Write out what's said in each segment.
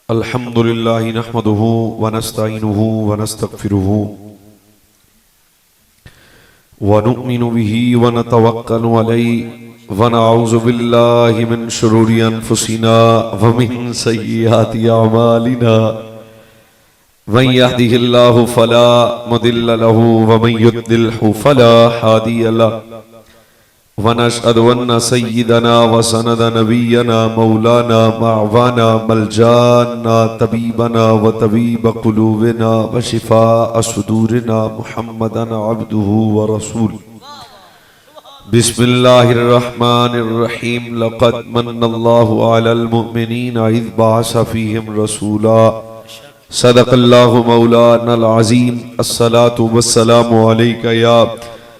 अल्हम्दुलिल्लाहि नहमदुहु व नस्तईनुहु व नस्तगफिरुहु व नु'मिनु बिही व नतवक्कलु अलैहि व नऊज़ु बिल्लाहि मिन शुरूरि अनफुसिना व मिन सय्यिआति अमालिना मन यहदिहिल्लाहु फला मुदिल्ल लहु व मन युद्लिल्हु फला हादिय लहु व नशहदु अन्न सय्यिदना व सनद नबियना मौलाना मअवाना मलजाना तबीबना व तबीब कुलूबिना व शिफा सुदूरिना मुहम्मदन अब्दुहु व रसूल। बिस्मिल्लाहिर रहमानिर रहीम। लक़द मन्नल्लाहु अलल मुमिनीना इज़ बअसा फ़ीहिम रसूला। सदक़ल्लाहु मौलानल अज़ीम। अस्सलातु वस्सलामु अलैका या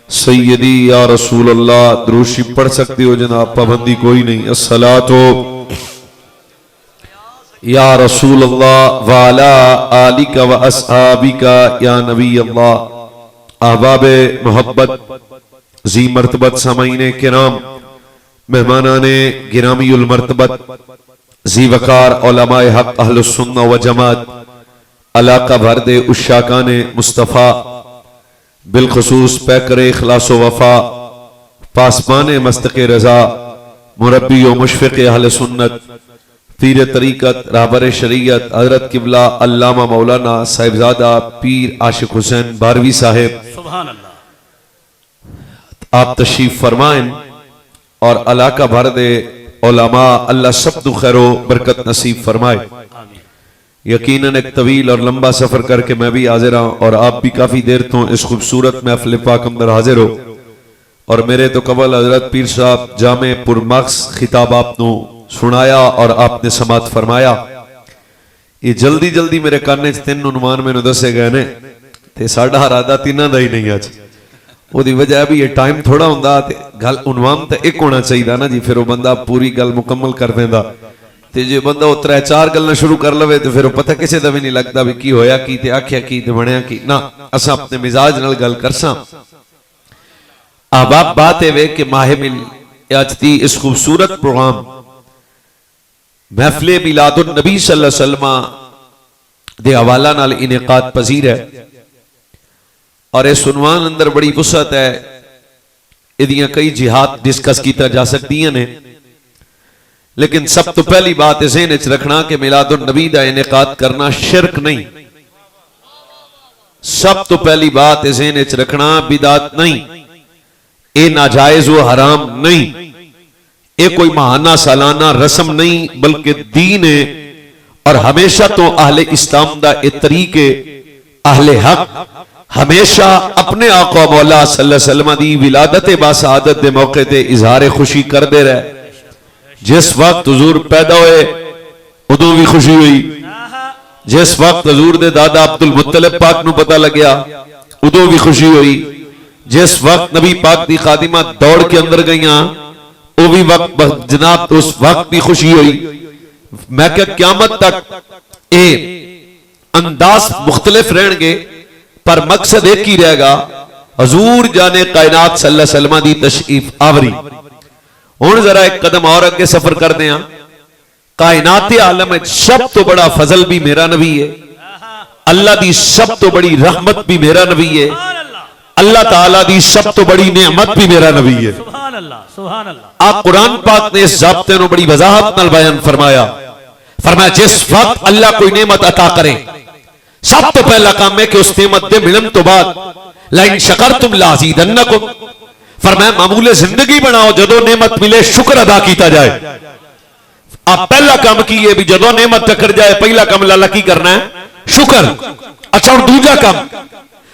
सैयदी या रसूल अल्लाह। द्रूशी पढ़ सकते हो जनाब, पाबंदी कोई नहीं। अस्सलातो या रसूल अल्लाह व अला आलिका व अस्हाबिका या नबी अल्लाह। अहबाबे मोहब्बत, जी मर्तबत सामाईने किराम, मेहमानाने गिरामीउल मर्तबत, जी वकार उलमाए हक अहलुस सुन्नह व जमात, अलाका भर दे उशाकाने मुस्तफ़ा, बिलखसूस पैकर इखलास वफा, पासमाने मस्तके रजा, मुरब्बी व मुशफ़िक़ अहले सुन्नत, पीर तरीक़त, रहबर शरीयत, हज़रत किबला अल्लामा मौलाना साहिबजादा पीर आशिक हुसैन बारवी साहिब, सुभान अल्लाह, आप तशरीफ फरमाएं और अलाका भर दे उलमा अल्लाह सब दु खैरो बरकत नसीब फरमाए। यकीनन एक तवील और लंबा सफर करके मैं भी हाजिर हूं और आप भी काफी देर तो इस खूबसूरत महफिल पाक अंदर हाजिर हो। और मेरे तो कबल हजरत पीर साहब जामे पुरमक्स खिताब आपने सुनाया और आपने समात फरमाया। ये जल्दी जल्दी मेरे काने तीन उन्वान मैंने दसे गए ने ते साडा इरादा तीनों का ही नहीं अज। ओदी वजह भी ये टाइम थोड़ा हुंदा ते गल उन्वान तो एक होना चाहिए ना जी, फिर वो बंदा पूरी गल मुकम्मल कर देंदा। ते जे बंदा वो त्रै चार गल्लां शुरू कर लवे तो फिर पता किसी का भी नहीं लगता भी की होया की ते आख्या की ते बनया की ना। असा अपने मिजाज नाल गल करसां। अब बात है वे कि माहिमिल अज दी इस खूबसूरत प्रोग्राम महफिल मिलादुन नबी सल्लल्लाहु अलैहि वसल्लम दे हवाला नाल इनेकाद पजीर है और इस उन्वान अंदर बड़ी वुसअत है। इदियां कई जिहाद डिस्कस कीता जा सकदियां ने, लेकिन सब तो पहली बात ज़हन च रखना कि मिलादुन नबी दा इनेकाद करना शिरक नहीं। सब तो पहली बात ज़हन च रखना बिदात नहीं, ये नाजायज व हराम नहीं, ये कोई महाना सालाना रस्म नहीं, बल्कि दीन है। और हमेशा तो अहले इस्लाम दा ये तरीके अहले हक हमेशा अपने आका मौला सल्लल्लाहु अलैहि वसल्लम दी विलादत बासआदत दे मौके ते इजहार खुशी करते रहे। जिस वक्त हुजूर पैदा हुए उदों भी खुशी हुई, जिस वक्त हुजूर दे दादा अब्दुल मुत्तलिब पाक नू पता लग्या उदों भी खुशी हुई, जिस वक्त नबी पाक दी खादिमा दौड़ के अंदर गईयां वो भी वक्त जनाब उस वक्त भी खुशी हुई। मैं क्या क़यामत तक ये अंदाज मुख्तलिफ रहेंगे पर मकसद एक ही रहेगा, हुजूर जाने कायनात सल्लल्लाहु अलैहि वसल्लम दी तशरीफ आवरी। हुण जरा एक कदम और अगे सफर करते हैं। कायनात आलम में सब तो बड़ा फजल भी मेरा नबी है, अल्लाह दी सब तो बड़ी रहमत भी मेरा नबी है, अल्लाह ताला दी सब तो बड़ी नेमत भी मेरा नबी है। सुभान अल्लाह, सुभान अल्लाह। आप कुरान पाक ने इस ज़ाब्ते को बड़ी वजाहत नाल बयान फरमाया। फरमाया जिस वक्त अल्लाह कोई नेमत अता करे सब तो पहला काम है कि उस नेमत दे मिलन तो बाद लाइन शकरतुम लाज़ीदन्नकुम। फरमाया मामूले जिंदगी बनाओ, जदों नेमत मिले शुक्र अदा किया जाए। आप पहला काम की है भी जदों नेमत टकर जाए पहला काम लाला की करना है शुक्र। अच्छा और दूजा काम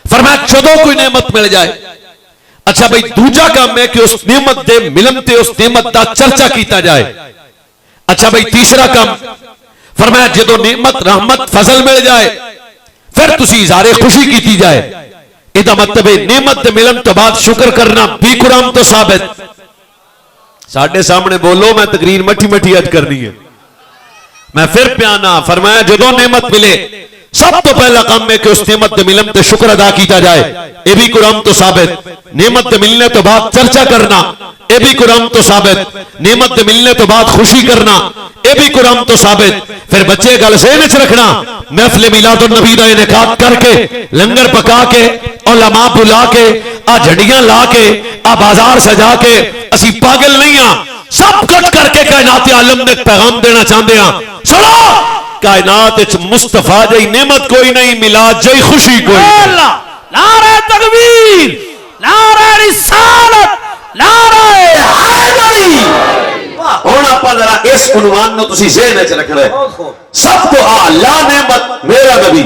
फरमाया जदों कोई नेमत मिल जाए, अच्छा भाई दूजा काम है कि उस नेमत दे मिलन ते उस नेमत दा चर्चा किया जाए। अच्छा भाई तीसरा काम फरमाया जदों नेमत रहमत फजल मिल जाए फिर तुसी इज़हारे खुशी की जाए। इदा मतलब है नेमत दे मिलन तो बाद शुक्र करना भी कुरान तो साबित। साडे सामने बोलो, मैं तकरीर मठी मठी अज करनी है। मैं फिर प्याना फरमाया जदों नेमत मिले सब तो पहला काम है कि उस नेमत के मिलन ते शुक्र अदा किया जाए, ये भी कुरान तो साबित। नेमत के मिलने तो बाद चर्चा करना, ये भी कुरान तो साबित। नेमत के मिलने तो बाद खुशी करना, ये भी कुरान तो साबित। फिर बच्चे गल सेहन च रखना, महफिल मिलादुन नबी दा इनेकाद करके, लंगर पका के, उलमा बुला के, आ झंडियां ला के, आ बाजार सजा के, असी पागल नहीं हाँ, सब कुछ करके कायनात आलम ने पैगाम देना चाहते हैं। सुनो, कायनात मुस्तफा जई नेमत कोई नहीं, मिलाद जई खुशी कोई नहीं। नारे तकबीर, नारे रिसालत, नारे हैदरी। हुण आपां जरा इस उन्वान नूं तुसीं ज़हन विच रखना है, सब तो आला नेमत मेरा नबी।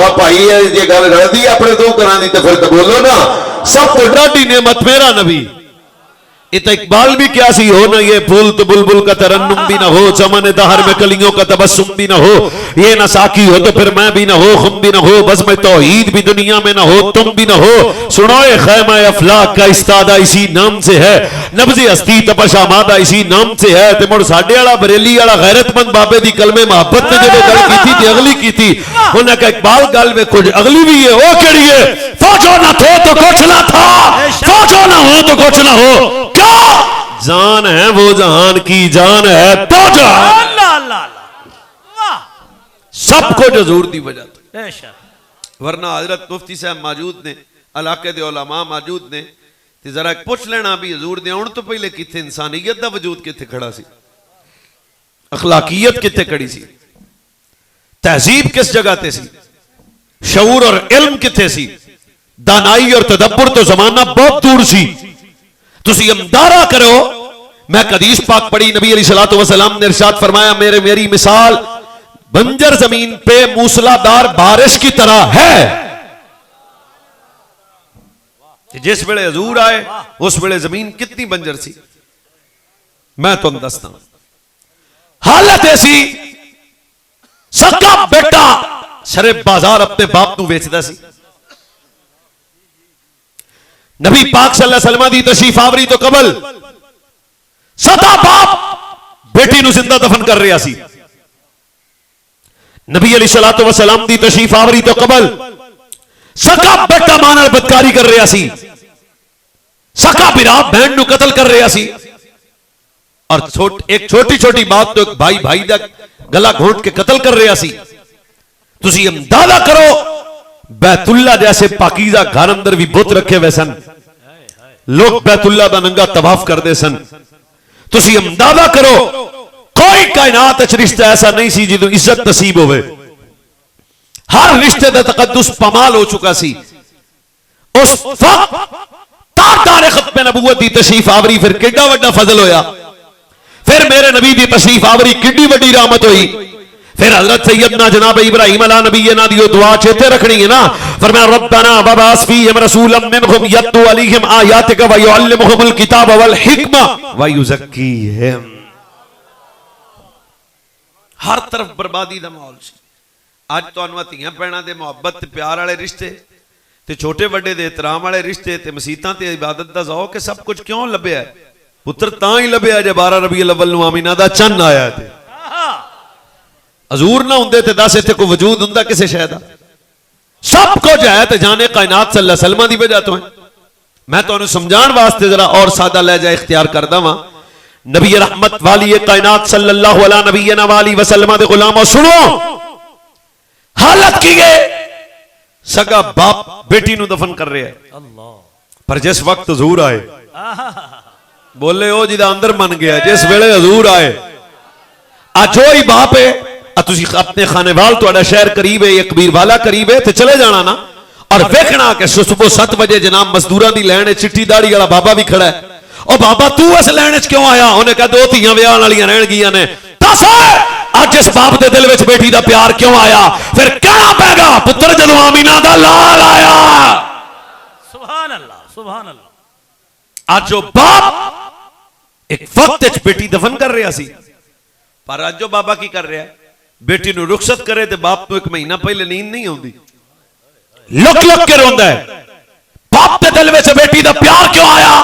और भाई ये गल रलदी अपने दो घरां दी, तो फिर तो बोलो ना, सब तो डाढ़ी नेमत मेरा नबी। इतना इकबाल भी क्या सी, हो ना ये फूल तो बुलबुल का तरन्नुम भी ना हो, चमन दहर में कलियों का तबस्सुम भी ना हो, ये ना साकी हो तो फिर मैं भी ना हो, खुम भी ना हो, बस मैं तौहीद भी दुनिया में ना हो, तुम भी ना हो। सुनो ये खैमा अफलाक का इस्तादा इसी नाम से है, नब्ज़े हस्ती तपश आमादा इसी नाम से है। ते मुड़ साडे वाला बरेली वाला गैरतमंद बाबे दी कलमे मोहब्बत ने जो गल की थी, अगली की थी उन्हें कहा इकबाल गल में कुछ अगली भी है। वो केड़ी है, फौजो ना थो तो कुछ ना था, फौजो ना हो तो कुछ ना हो। जान है वो जहान की जान है तो जान, सब कुछ हजूर दी वजह तो, वरना हजरत मुफ्ती साहब मौजूद ने, इलाके दे उलमा मौजूद ने, ते जरा पुछ लेना भी हजूर दे आउण तो पहले किथे इंसानियत दा वजूद किथे खड़ा सी, अखलाकियत किथे खड़ी सी, तहजीब किस जगह ते सी, शऊर और इल्म किथे सी, दानाई और तदब्बुर तो जमाना बहुत दूर सी। तुसी अंदारा करो, मैं हदीस पाक पढ़ी, नबी अलैहिस्सलातु वस्सलाम ने इरशाद फरमाया, मेरी मिसाल बंजर जमीन पे मूसलाधार बारिश की तरह है। जिस वेले हजूर आए उस वेले जमीन कितनी बंजर सी, मैं तुम दसदा। हालत ऐसी, सका बेटा सरे बाजार अपने बाप नूं वेचदा सी। नबी पाक सल्लल्लाहु अलैहि वसल्लम दी तशरीफ आवरी तो कबल सदा बाप बेटी नूं जिंदा दफन कर रहा सी। नबी अलैहिस्सलातु वस्सलाम दी तशरीफ आवरी तो कबल सका बेटा मां नाल बदकारी कर रहा सी, सका बिरा बहन नूं कतल कर रहा सी। और एक छोटी छोटी बात तो एक भाई भाई दा गला घोंट के कतल कर रहा सी। तुसी अंदाजा करो, बैतुल्ला जैसे पाकीज़ा घर अंदर भी बुत रखे हुए सन, लोग बैतुल्ला दा नंगा तवाफ करते सन। तुसी अंदाजा करो, कोई कायनात च रिश्ता ऐसा नहीं सी जिदों इज्जत नसीब होवे, हर रिश्ते दा तकद्दुस पमाल हो चुका सी। उस वक्त तारदार खत्मे नबूवत दी तशरीफ आवरी फिर किड्डा वड्डा फजल होया, फिर मेरे नबी दी तशरीफ आवरी किड्डी वड्डी रहमत हुई। फिर हजरत सैयदना जनाब इब्राहिम अला नबीना दी दुआ चेते रखनी है ना, फरमाया रब्बना वबास फीहिम रसूलन मिनहुम यत्लू अलैहिम आयातिका व युअल्लिमुहुमुल किताब वल हिकमा व युज़क्कीहिम। हर तरफ बर्बादी दा माहौल सी। अज तुहानू धीआं भैणां दे मुहब्बत ते प्यार वाले रिश्ते ते छोटे वड्डे दे एहतराम वाले रिश्ते ते मसीतां ते इबादत दा ज़ौक सब कुछ क्यों लभ्या? पुत्र तां ही लभ्या जे 12 रबीउल अव्वल नूं आमीना दा चन्न आया ते हजूर ना होंदे ते दस इत्थे कोई वजूद हुंदा किसी शय दा? सब कुछ है ते जाने कायनात सल्लल्लाहु अलैहि वसल्लम दी वजह तो है। मैं तुहानू समझाण वास्ते जरा और सादा लहजा इख्तियार करदा वां। नबी रहमत वाली कायनात सल्लल्लाहु अलैहि नबीना वाली वसल्लम दे गुलामों सुनो, हालत की है, सगा बाप बेटी नूं दफन कर रहा है, पर जिस वक्त हजूर आए, बोले ओ जिदा अंदर मन गया, जिस वेले हजूर आए, अज ही बाप है, अपने खानेवाल तुहाडा शहर करीब है, कबीर वाला करीब है, तो चले जाना ना और वेखना कि सुबह 7 बजे जनाब मजदूरों की लैन चिट्टी दाड़ी वाला बाबा भी खड़ा है। और बाबा तू इस लैन च क्यों आया? उन्हें कहा 2 धीआं विआह वालियां रहन गियां ने। दस अज इस बाप के दिल में बेटी का प्यार क्यों आया? फिर कहना पैगा पुत्र जदों आमीना दा लाल आया। सुभान अल्लाह, सुभान अल्लाह। आज जो बाप एक वक्त बेटी दफन कर रहा सी, पर अज जो बाबा की कर रहा है, बेटी नूं रुखसत करे तो बाप को 1 महीना पहले नींद नहीं आती, लुक लुक के रोंदा है। बाप के दिल में बेटी का प्यार क्यों आया?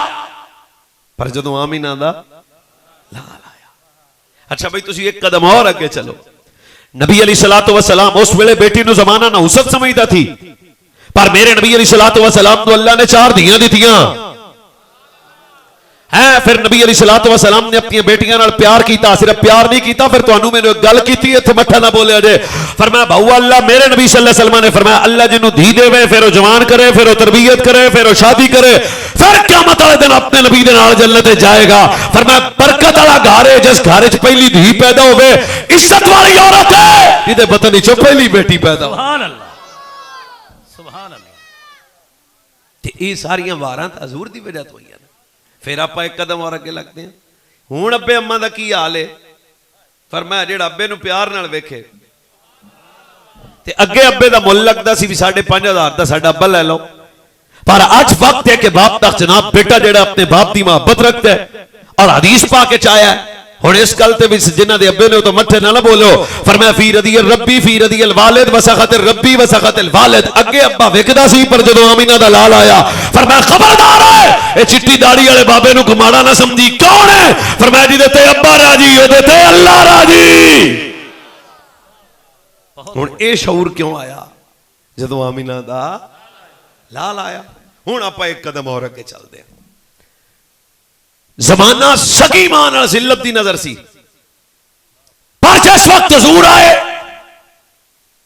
पर जदों आमीना दा लाल आया। अच्छा भाई तुसी एक कदम और अगे चलो, नबी अलैहिस्सलातु वस्सलाम उस वेले बेटी नु जमाना नहुसत समझदा थी, पर मेरे नबी अलैहिस्सलातु वस्सलाम तो अल्लाह ने 4 धियां दित्तियां है। फिर नबी अलैहिस्सलातु वस्सलाम ने अपनी बेटियां नाल प्यार किया, सिर्फ प्यार नहीं किया, फिर तुहानू मैंने एक गल कीती, इत्थे मत्था ना बोलिया जे। फरमाया भाऊ अल्लाह मेरे नबी सल्लल्लाहु अलैहि वसल्लम ने फरमाया अल्लाह जिन्हों धी देवे फिर वो जवान करे, फिर वो तरबियत करे, फिर वो शादी करे, फिर क़यामत वाले दिन अपने नबी दे नाल जन्नत जाएगा। फरमाया बरकत वाला घर है जिस घर च पहली धी पैदा होवे, इज्जत वाली औरत है जिहदे बतन चो पहली बेटी पैदा हो। सुभान अल्लाह, सुभान अल्लाह। ते ये सारियां वारां तां हजूर दी वजह तो होईयां। फिर आप एक कदम और अगे लगते हैं। हुण अब्बे अम्मा दा की हाल है? फरमाया जेड़ा अब्बे नू प्यार नाल वेखे ते अगे अब्बे दा मुल लगदा सी भी 5,500 दा साडा अब्बा ले लो, पर आज वक्त है कि बाप दा जनाब बेटा जेड़ा अपने बाप दी मोहब्बत रखता है और हदीस पाके चाया है। हुण इस गल ते भी जिन्हां दे अब्बे ने तो मत्थे ना बोलो। फरमाया फी रदियल रब्बी फी रदियल वालिद वसखतिल रब्बी वसखतिल वालिद। अगे अब्बा वेखदा सी पर जदों आमीना दा लाल आया फरमाया खबरदार है ए चिट्टी दाढ़ी वाले बाबे नू घुमाड़ा ना समझी। कौन है? फरमाया जिहदे ते अब्बा राजी ओदे ते अल्लाह राजी। हुण ए शऊर क्यों आया? जदों आमीना दा लाल आया। हुण आपां एक कदम और अगे चलदे हां। जमाना सगी मां नाल जिल्लत दी नजर सी, पर जिस वक्त हजूर आए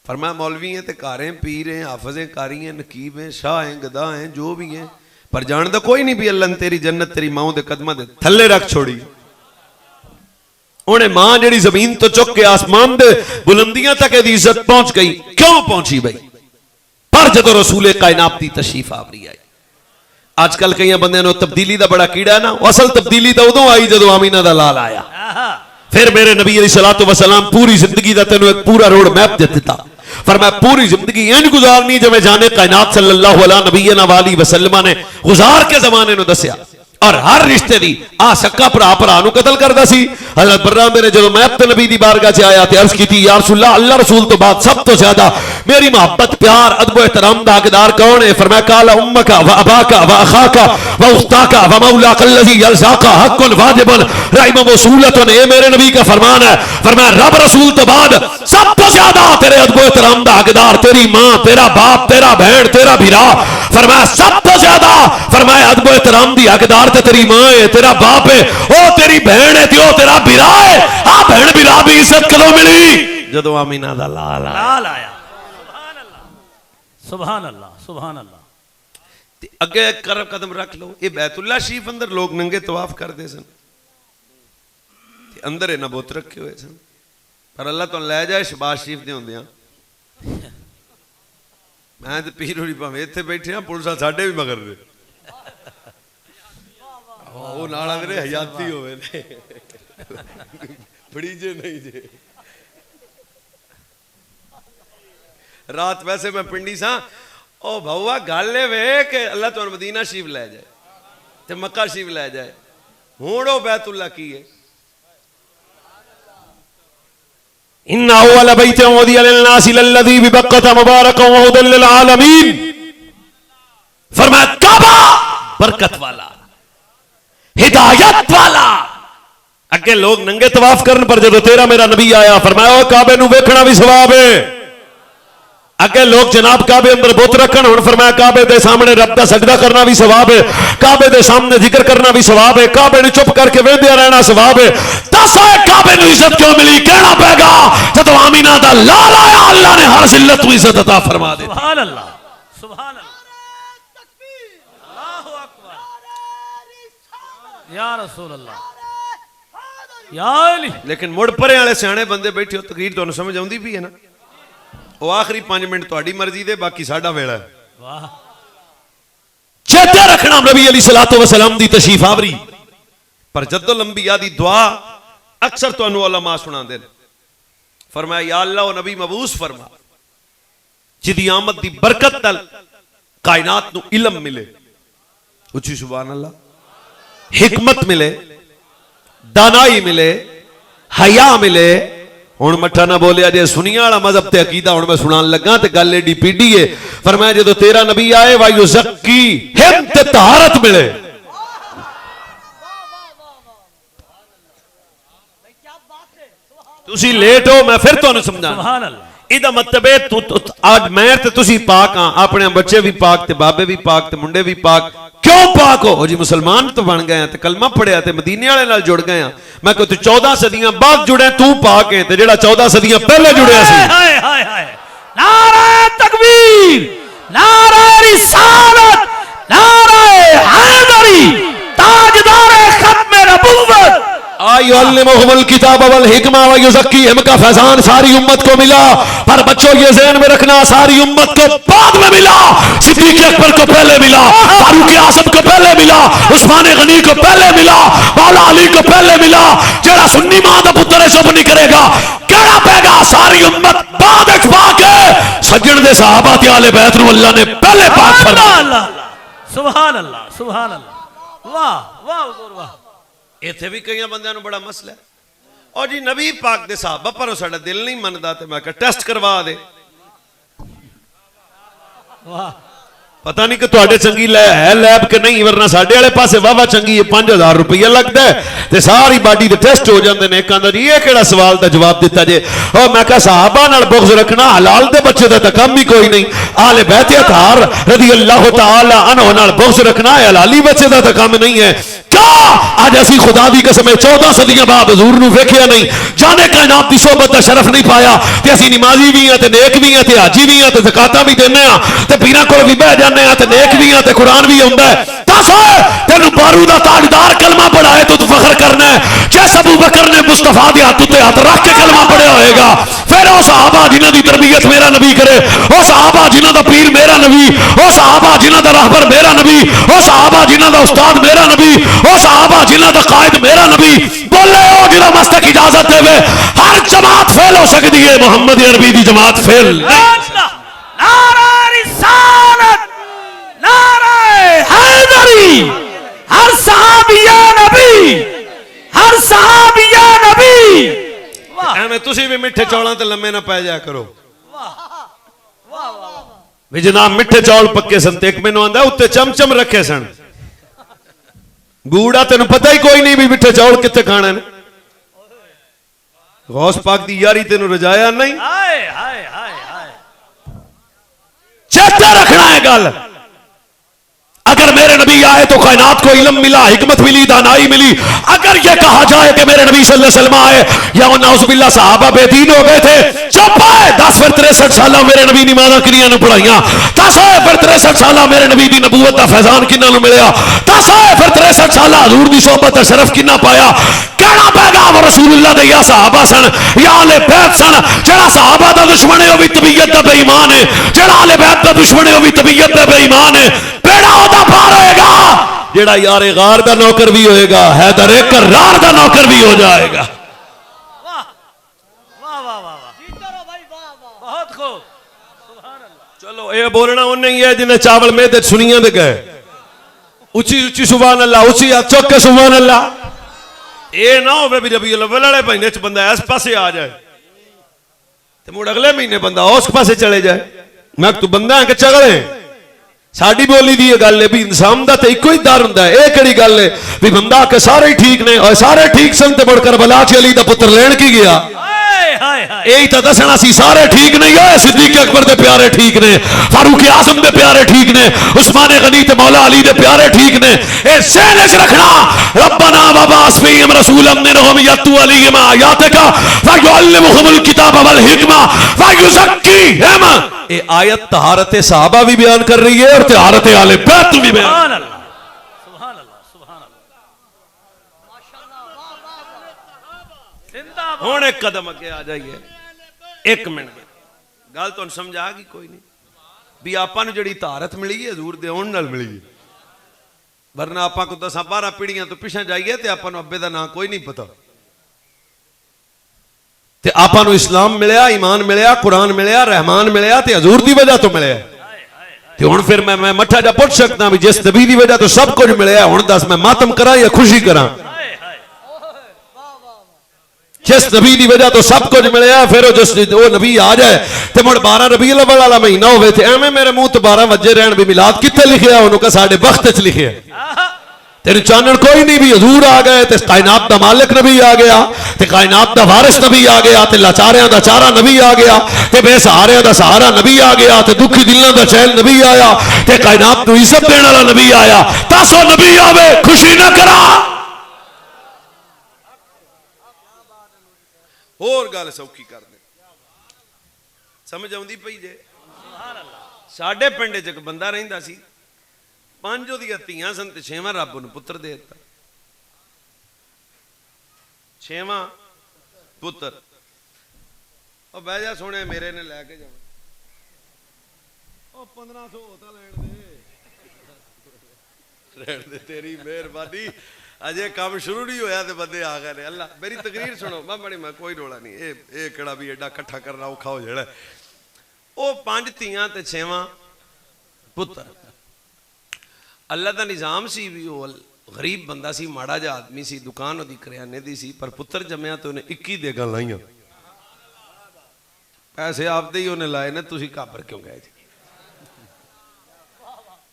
फरमाया मौलवी हैं ते कार हैं, पीर हैं, हाफिज हैं, कारी हैं, नकीब हैं, शाह हैं, गदा हैं, जो भी हैं, पर जानदा कोई नहीं भी अल्लाह ने तेरी जन्नत तेरी मां दे कदमां दे थल्ले रख छोड़ी। उन्हें मां जेड़ी जमीन तो चुक के आसमान दे बुलंदियां तक एदी इज्जत पहुंच गई। क्यों पहुंची भाई? पर जदों रसूल कायनात दी तशरीफ आवरी आई। आजकल कई बंदे तब्दीली का बड़ा कीड़ा है ना, असल तब्दीली तो उदों आई जदों आमीना दा लाल आया। फिर मेरे नबी अलैहिस्सलातु वस्सलाम पूरी जिंदगी का तेनों एक पूरा रोड मैप दे दिता। फरमाया पूरी जिंदगी इंज गुजारनी जिवें जाने कायनात सल्लल्लाहु अलैहि नबीना वाली वसल्लम ने गुजार के जमाने नूं दस्या। और हर रिश्ते दी आ सक्का भरा भरा नूं कतल करदा सी। हज़रत बर्रा मेरे जदों मैं अपने नबी दी बारगाह च आया ते अर्ज कीती या रसूल अल्लाह, अल्लाह रसूल तो बाद सब तो ज्यादा मेरी मोहब्बत प्यार अदब एहतराम दा हकदार कौन है? फरमाया काला उम्मका व अबाका व अखाका व उख्ताका व मौलाका अल्लज़ी यलज़ाका हक़्क़ुन वाजिबुन रहिम मौसूलतुन। ए मेरे नबी का फरमान है। फरमाया रब रसूल तो बाद सब तो ज्यादा तेरे अदब एहतराम दा हकदार तेरी मां, तेरा बाप, तेरा बहन, तेरा भिरा। फरमाया सब तो ज्यादा फरमाया अदब एहतराम दी हकदार तेरी मां है, तेरा बाप है, ओ तेरी बहन है, त्यो तेरा बिरा है। आ बहन बिरा भी इज्जत कदों मिली? जदों आमीना दा लाल आया। सुभान अल्लाह, सुभान अल्लाह, सुभान अल्लाह। अगे कर कदम रख लो। ये बैतुल्ला शरीफ अंदर लोग नंगे तवाफ करते सन, अंदर इन्हां बुत रखे हुए सन, पर अल्लाह तो लै जाए शबाज शरीफ दे होंदियां। मैं तो पीर होरी भावें इत्थे बैठे हां, पुलिस साडे भी मगर ने ਉਹ ਨਾਲ ਆਂਦੇ ਹਯਾਤੀ ਹੋਵੇ ਨੇ ਫੜੀ ਜੇ ਨਹੀਂ ਜੇ। ਰਾਤ ਵੈਸੇ ਮੈਂ ਪਿੰਡੀ ਸਾਂ, ਉਹ ਭਾਊਆ ਗੱਲ ਇਹ ਵੇ ਕਿ ਅੱਲਾ ਤੁਹਾਨੂੰ ਮਦੀਨਾ ਸ਼ਰੀਫ ਲੈ ਜਾਏ ਤੇ ਮੱਕਾ ਸ਼ਰੀਫ ਲੈ ਜਾਏ। ਹੁਣ ਉਹ ਬੈਤੁੱਲਾ ਕੀ ਹੈ? इन्ना अव्वल बैतिन वुदिअ लिन्नासि लल्लज़ी बिबक्कता मुबारकन व हुदल लिल आलमीन। फरमाया काबा बरकत वाला, हिदायत वाला। अगे लोग नंगे तवाफ करन पर जदों तेरा मेरा नबी आया फरमाया ओ काबे नूं वेखना भी सवाब है। अगे लोग जनाब काबे अंदर बुत रखन, हुण फरमाया काबे दे सामने रब दा सजदा करना भी सवाब है, काबे दे सामने जिक्र करना भी सवाब है, काबे नूं चुप करके वेंदे रहना सवाब है। दस काबे नूं इज्जत क्यों मिली? कहना पेगा जदों आमीना दा लाल आया अल्लाह ने हर जिल्लत नूं इज्जत अता फरमा दी। सुभान अल्लाह, सुभान अल्लाह, अल्लाहु अकबर, या रसूल अल्लाह, या अली। लेकिन मुड़ परे वाले सियाणे बंदे बैठे हो, तकरीर तुहानूं समझ आउंदी भी है ना? वो आखिरी 5 मिनट तुहाडी मर्जी दे, बाकी साडा वेला है। वाह, चेते रखना नबी अलैहिस्सलातु वस्सलाम दी तशरीफ आवरी पर जद्दुल अंबिया दी दुआ अक्सर तुहानूं उलमा सुणांदे ने। फरमाया या अल्लाह ओ नबी मबूस फरमा जिदी आमद दी बरकत नाल कायनात नूं इल्म मिले, उची सुभान अल्लाह, हिकमत मिले, दानाई मिले, हया मिले। हुण मठा ना बोलिया जे सुनिया वाला मजहब ते अकीदा हुण मैं सुनान लगा ते गल एडी पीडी है। फरमाया जदों तेरा नबी आए वायु ज़क्की हिम ते तहारत मिले। तुसी लेट हो, मैं फिर तुहानू समझा। सुभान अल्लाह। ਇਹਦਾ ਮਤਲਬ ਹੈ आज मैं ते तुसी पाक हाँ, अपने बच्चे भी पाक ते बाबे भी पाक ते मुंडे भी पाक। क्यों पाक हो जी? मुसलमान तो बन गए ते कलमा पढ़िया ते मदीने वाले नाल जुड़ गए। मैं कहूं तू 14 सदियां बाद जुड़े, तू पाक है ते जेड़ा 14 सदियां पहले जुड़िया सी। हाय हाय हाय, नारे तकबीर, नारे रिसालत, नारे हैदरी, ताजदार खत्म नबुव्वत। आयुअल्लिमुहुमुल किताब वल हिकमा व युज़क्कीहिम का फैजान सारी उम्मत को मिला, पर बच्चों ये ज़हन में रखना सारी उम्मत को बाद में मिला। सिद्दीक़ अकबर को पहले मिला, फारूक आज़म को पहले मिला, उस्मान गनी को पहले मिला, मौला अली को पहले मिला। जेड़ा सुन्नी मां दा पुत्र चुप नहीं करेगा, कहना पेगा सारी उम्मत बाद विच पाक है। सज्जन दे सहाबा ते आले बैत नूं अल्लाह ने पहले पाक फरमाया। सुभान अल्लाह, सुभान अल्लाह, वाह वाह हुजूर वाह। इत्थे भी कई बंदियां नूं बड़ा मसला है, और जी नबी पाक दे साहबा पर साडा दिल नहीं मनदा, ते मैं कहा टेस्ट करवा दे। वाह, पता नहीं कि तुहाडे चंगी लै है लैब के नहीं, वरना साडे वाले पासे वावा चंगी है, 5000 रुपया लगता है ते सारी बाडी दे टेस्ट हो जाते हैं। कहंदा जी ये किहड़ा सवाल दा जवाब दिता जे। और मैं कहा साहबा नाल बुग़्ज़ रखना हलाल दे बच्चे दा तां काम ही कोई नहीं, आले बैत अतार रज़ी अल्लाह तआला अन्हु नाल बुग़्ज़ रखना हलाली बच्चे दा तां काम नहीं है। आज असी खुदा दी कसम 14 सदियां बाद हजूर नूं वेखिया नहीं, जाने कायनात दी सोबत दा शरफ नहीं पाया, ते असी नमाजी भी हां ते नेक भी हां ते हाजी भी हां ते ज़कातां भी देने हां ते पीरां कोल भी बह जाने हां ते नेक भी हां ते कुरान भी आउंदा है। दस तेनू बारू दा ताजदार कलमा पढ़ाए तो तू फखर करना है। जैसे अबू बकर ने मुस्तफा दे हाथ उत्ते हाथ रख के कलमा पढ़िया होएगा, फिर ओ सहाबा जिन्हां दी तरबियत मेरा नबी करे, ओ सहाबा जिन्हां दा पीर मेरा नबी, ओ सहाबा जिन्हां दा रहबर मेरा नबी, ओ सहाबा जिन्हां दा उस्ताद मेरा नबी, ओ सहाबा जिन्हां दा कायद मेरा नबी। बोले ओ जिहड़ा मस्तक इजाजत देवे हर जमात फेल हो सकती है, मोहम्मद अरबी दी जमात फेल नहीं। नारा रिसालत, नारा हैदरी, हर सहाबिया नबी, हर सहाबिया नबी। वाह, एवें तुसी भी मिठे चौलां ते लम्मे ना पै जाया करो। वाह वाह, भी जनाब मिठे चौल पक्के सन ते एक मैनू आंदा उत्ते चमचम रखे सन, गूड़ा तेन पता ही कोई नहीं भी मिठे चौल कितने खाने ने। गौस पाक दी यारी तेन रजाया नहीं। हाय हाय हाय हाय, चेता रखना है गल, अगर मेरे नबी आए तो कायनात को इल्म मिला, हिकमत मिली, दानाई मिली। अगर यह कहा जाए कि मेरे नबी सल्लल्लाहु अलैहि वसल्लम आए या नौजुबिल्लाह सहाबा बेदीन हो गए थे, चुप है। 10 फिर 63 साल मेरे नबी नमाज़ां किनियां नूं पढ़ाइयां, 10 फिर 63 साल मेरे नबी दी नबूवत दा फैजान किन्ना नूं मिलिया, 10 फिर 63 साल हजूर दी सोहबत दा शरफ किन्ना पाया। कहना पेगा वो रसूलुल्लाह दे या सहाबा सन या आले बैत सन। जेड़ा सहाबा दा दुश्मन है वो भी तबीयत दा बेईमान है, जेड़ा आले बैत दा दुश्मन है वो भी तबीयत दा बेईमान है। बेड़ा ओदा पार होएगा जेड़ा यारे गार दा नौकर भी होएगा, हैदर कर्रार दा नौकर भी हो जाएगा। वाह वाह वाह वाह, बहुत खूब, सुभान अल्लाह। चलो ये बोलना उन्हें ही है जिन्हें चावल में दे सुनिया दे गए, उची उची सुभान अल्लाह, उची चौक के सुभान अल्लाह। ये ना हो भी रबी अव्वल वाले महीने च बंदा इस पासे आ जाए ते मुड़ अगले महीने बंदा उस पासे चले जाए। मैं तू बंदा है कि चगले साड़ी बोली दी गल है भी इंसान का तो इको ही दर हुंदा है। यह किहड़ी गल है भी बंदा के सारे ही ठीक ने और सारे ठीक सन ते मुड़कर बला च अली दा पुत्र लैण की गया। यही तो दसना सी सारे ठीक नहीं है। सिद्दीक अकबर दे प्यारे ठीक ने, फारूक आजम दे प्यारे ठीक ने, उस्मान गनी ते मौला अली दे प्यारे ठीक ने। ए सहन च रखना रब्बना वबास फीहिम रसूलन मिनहुम यतलू अलैहिम आयातिका व युअल्लिमुहुमुल किताब वल हिकमा व युज़क्कीहिम। ए आयत तहारत सहाबा भी बयान कर रही है और तहारत आले बैत भी बयान। सुभान अल्लाह, सुभान अल्लाह, सुभान अल्लाह, माशाअल्लाह, जिंदाबाद। हुण एक कदम अगे आ जाइए, एक मिनट गल तुहानू समझ आ गई कोई नहीं भी आपां नूं जिहड़ी तारत मिली है हजूर दे आउण नाल मिली है, वरना आपां को 10-12 पीढ़ियां तो पिछा जाइए तो आपां नूं अब्बे दा नाम कोई नहीं पता। ते आपां नूं इस्लाम मिलिया, ईमान मिलिया, कुरान मिलिया, रहमान मिलिया ते हजूर दी वजह तो मिलिया। ते हुण फिर मैं मठा जा पुछ सकदा भी जिस नबी दी वजह तो सब कुछ मिलिया, हुण दस मैं मातम करा या खुशी करा? जिस नबी की वजह तो सब कुछ मिले, फिर वो नबी आ जाए तो मुड़ 12 रबीउल अव्वल वाला महीना होवे ते एवें मेरे मुंह तो 12 वजे रहन भी मिलाद कित्थे लिखिया? उन्होंने कहा साडे वक्त च लिखे तेरे चानन कोई नहीं भी हजूर आ गए ते कायनात दा मालिक नबी आ गया ते कायनात दा वारिस नबी आ गया ते लाचारियां दा चारा नबी आ गया ते बेसहारियां दा सहारा नबी आ गया ते दुखी दिलों दा चैन नबी आया ते कायनात नूं इज्जत देने वाला नबी आया। दसो नबी आवे खुशी ना करा। होर गल सौखी कर दे, समझ आउंदी पई जे? साडे पिंड च एक बंदा रहिंदा सी, 5 ਉਹਦੀਆਂ ਧੀਆਂ ਸਨ ਤੇ 6ਵਾਂ ਰੱਬ ਨੂੰ ਪੁੱਤਰ ਦੇ ਦਿੱਤਾ। 6ਵਾਂ ਪੁੱਤਰ। ਉਹ ਬਹਿ ਜਾ ਸੋਹਣੇ ਮੇਰੇ ਨੇ ਲੈ ਕੇ ਜਾਣਾ। ਉਹ 1500 ਹੋਤਾ ਰਹਿਣ ਦੇ ਤੇਰੀ ਮਿਹਰਬਾਨੀ। ਅਜੇ ਕੰਮ ਸ਼ੁਰੂ ਨਹੀਂ ਹੋਇਆ ਤੇ ਬੰਦੇ ਆ ਗਏ ਨੇ। ਅੱਲਾ ਮੇਰੀ ਤਕਰੀਰ ਸੁਣੋ। ਮੈਂ ਕੋਈ ਰੋਲਾ ਨਹੀਂ। ਇਹ ਕਿਹੜਾ ਵੀ ਐਡਾ ਇਕੱਠਾ ਕਰਨਾ ਔਖਾ ਹੋ ਜਾਣਾ। ਉਹ 5 ਧੀਆਂ ਤੇ 6ਵਾਂ ਪੁੱਤਰ। अल्लाह का निज़ाम सी भी वो गरीब बंदा सी, माड़ा जा आदमी सी, दुकान उसकी करियाने की सी, पर पुत्र जमया तो उन्हें 21 देगा लाइया। पैसे आपदे ही उन्हें लाए ने, तुसी घाबर क्यों गए जी?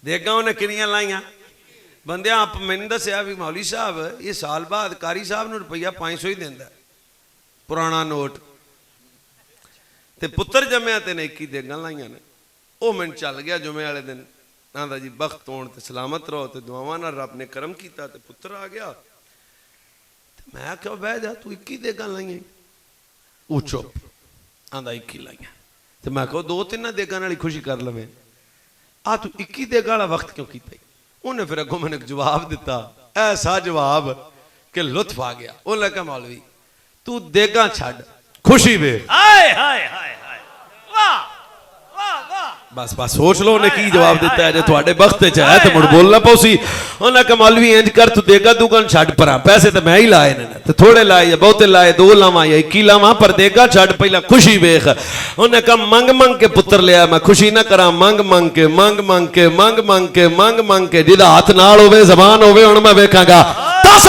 देगा उन्हें किनियां लाइया? बंदे आप मैंने दसिया भी मौली साहब ये साल बाद कारी साहब नूं रुपया 500 ही देंदा, पुराना नोट। ते पुत्र जमया ते 21 देगा लाइया ने। वो मैंने चल गया जुमे वाले दिन। आंदा जी बख्त होण ते सलामत रहो ते दुआवां नाल रब ने करम कीता ते पुत्र आ गया। ते मैं आख्या बह जा तू 21 देगा लाइया। वो चुप। आंदा 21 लाइया। ते मैं कहो 2-3 देगा नाल खुशी कर लवे। आ तू 21 देगा वाला वक्त क्यों कीता? उन्हें फिर अगों मैंने जवाब दिता, ऐसा जवाब कि लुत्फ आ गया। उन्हें कहा मौलवी तू देगा छड़ खुशी वे। हाय हाय हाय हाय वाह वाह वाह। बस बस सोच लो उन्हें की जवाब दिता है। जो थोड़े वक्त च है तो मुड़ बोलना पौसी। उन्हें कहा मौलवी इंज कर तू देगा दुकान छड़ परा, पैसे तो मैं ही लाए ने, तो थोड़े लाए या बहुते लाए, 2 लावां या 21 लावां, पर देगा छड़ पहला खुशी वेख। उन्हें कहा मंग मंग के पुत्र लिया, मैं खुशी ना करा मंग मंग के मंग मंग के मंग मंग के मंग मंग के। जिहदा हाथ नाल होवे जबान होवे हुण मैं वेखांगा। दस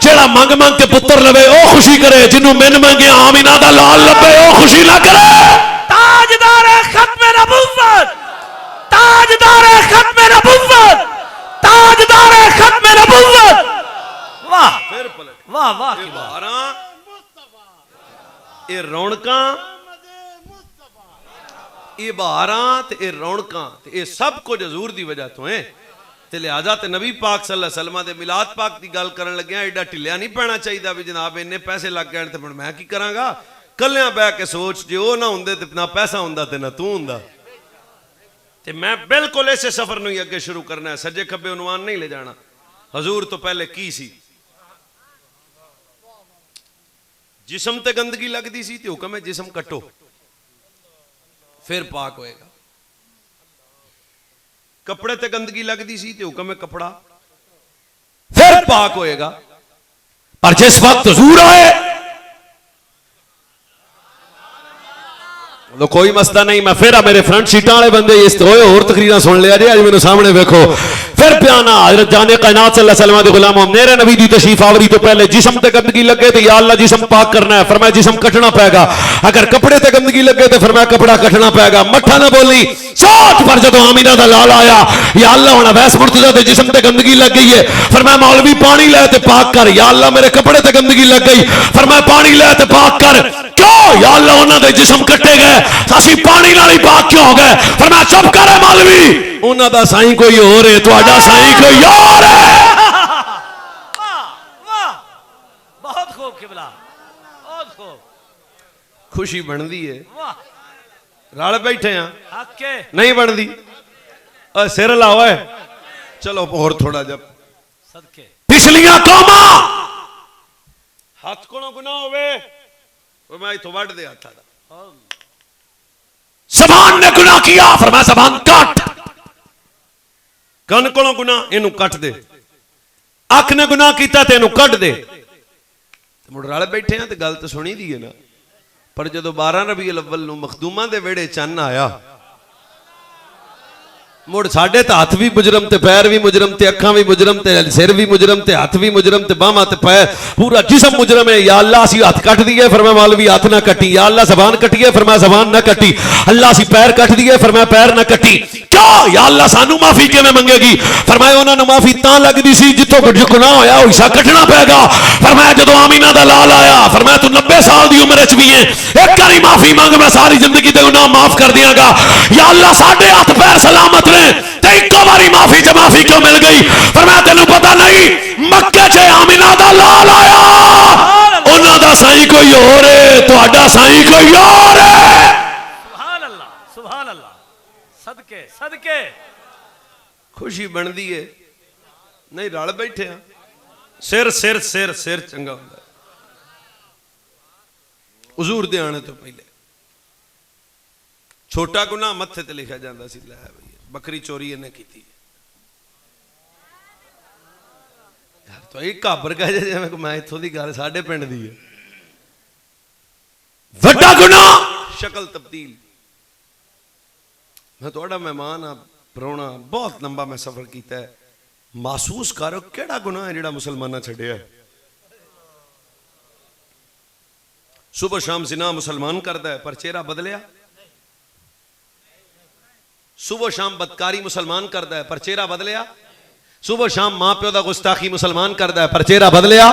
जेड़ा मंग मंग के पुत्र लवे ओ खुशी करे, जिन्हों मिन मंगे आमीना दा लाल लभे ओ खुशी ना करे। ताजदार खत्म नबुव्वत, ताजदार खत्म नबुव्वत, ताजदार खत्म नबुव्वत। वाह फिर पलट वाह वाह की बात। बारां ये रौनकां, ये बारां ते ये रौनकां ते ये सब कुछ हजूर दी वजह तो है। ते लिहाजा ते नबी पाक सल्लल्लाहु अलैहि वसल्लम दे मिलाद पाक की गल करन लग्या एडा ढिलिया नहीं पैना चाहिए भी जनाब इन्ने पैसे लग गए ते मैं की करांगा। कलियां बह के सोच, जे वो ना हुंदे ते ना पैसा हुंदा ते ना तू हुंदा। ते मैं बिल्कुल इस सफर नूं ही अगे शुरू करना है। सज्जे खब्बे उनवान नहीं ले जाना। हजूर तो पहले की सी, जिस्म ते गंदगी लगदी सी ते हुक्म है जिस्म कट्टो फिर पाक होएगा। कपड़े ते गंदगी लगदी सी ते हुक्म है कपड़ा फिर पाक होएगा। पर जिस वक्त हजूर आए तो कोई मसला नहीं। मैं फिर मेरे फ्रंट सीटा वाले बंदे इस होर तकरीरां सुन लिया जी। अज मेरे सामने देखो फिर प्याना हज़रत जाने कायनात सल्लल्लाहु अलैहि वसल्लम दे गुलाम मेरे नबी दी तशरीफ आवरी तो पहले जिस्म ते गंदगी लगे तो या अल्लाह जिस्म पाक करना है, फरमाया जिस्म कटना पेगा। अगर कपड़े ते गंदगी लगे तो फरमाया कपड़ा कटना पेगा। मठा ना बोली सोच। पर जदों आमीना दा लाल आया या अल्लाह हुण वैस मुर्तजा दे जिस्म ते गंदगी लग गई है, फरमाया मौलवी पानी ले ते पाक कर। या अल्लाह मेरे कपड़े ते गंदगी लग गई, फरमाया पानी ले ते पाक कर। क्यों या अल्लाह उन्होंने जिस्म कट्टे गए, असी पानी नाल ही पाक क्यों हो गए? फरमाया चुप कर मौलवी, उन्हां दा साईं कोई होर है, तुहाडा साईं कोई और है। वाह वाह बहुत खूब किबला, बहुत खूब। खुशी बनदी है, वाह रल बैठे हैं हके नहीं बनदी। सिर लाओ है चलो होर थोड़ा जब सदके पिछलियां कौमां हाथ कोलों गुनाह होवे मैं इथों वड दे हथा दा। ज़बान ने गुनाह किया, फरमाया ज़बान काट। कन कोलों गुनाह इनू कट दे। अख ने गुनाह किया ते इनू कट दे। मुड़ रल बैठे हैं तो गल तो सुनी दी है ना। पर जदों 12 रबीउल अव्वल नूं मखदूमां दे वेड़े चन्न आया मुड़ साडे तो हथ भी मुजरम ते पैर भी मुजरम ते अखां भी मुजरम ते सिर भी मुजरम ते हथ भी मुजरम ते बाहां ते पैर पूरा जिस्म मुजरम है। या अल्लाह असी हथ कट दिए फरमाया मौलवी हथ ना कटी। या अल्लाह जबान कटिए फरमाया जबान ना कटी। अल्लाह असी पैर कट दिए फरमाया पैर ना कटी। क्यों? या अल्लाह सानू माफी किवें मंगेगी? फरमाया उन्होंने माफी तां लगदी सी जिथों कुछ गुनाह होया हो हिस्सा कटना पेगा। फरमाया जदों आमीना दा लाल आया फरमाया तू 90 साल दी उम्र च भी है एक बारी माफी मंग मैं सारी जिंदगी दे गुनाह माफ कर दियांगा। या अल्लाह साडे हथ पैर सलामत ने ते इक्को बारी माफी च माफी क्यों मिल गई? फरमाया तेनू पता नहीं मक्के च आमीना दा लाल आया उन्हां दा साईं कोई होर है तुहाडा साईं कोई और है। सुभान अल्लाह सुभान अल्लाह। सदके सदके खुशी बनती है नहीं रल बैठे हैं सिर सिर सिर सिर चंगा होंदा। हुजूर दे आने तो पहले छोटा गुनाह मत्थे ते लिखा जाता सी, लै भई बकरी चोरी इन्हें की यार तो ये घाबर गए जिवें मैं इत्थों दी गल साडे पिंड दी है। वड्डा गुनाह शक्ल तब्दील। मैं तुहाडा मेहमान हाँ परौना बहुत लंबा मैं सफर किया है। महसूस करो केड़ा गुनाह है जिहड़ा मुसलमाना छड्डिया। सुबह शाम जिना मुसलमान करता है पर चेहरा बदलिया। सुबह शाम बदकारी मुसलमान करता है पर चेहरा बदलिया। सुबह शाम मां प्यो दा गुस्ताखी मुसलमान करता है पर चेहरा बदलिया।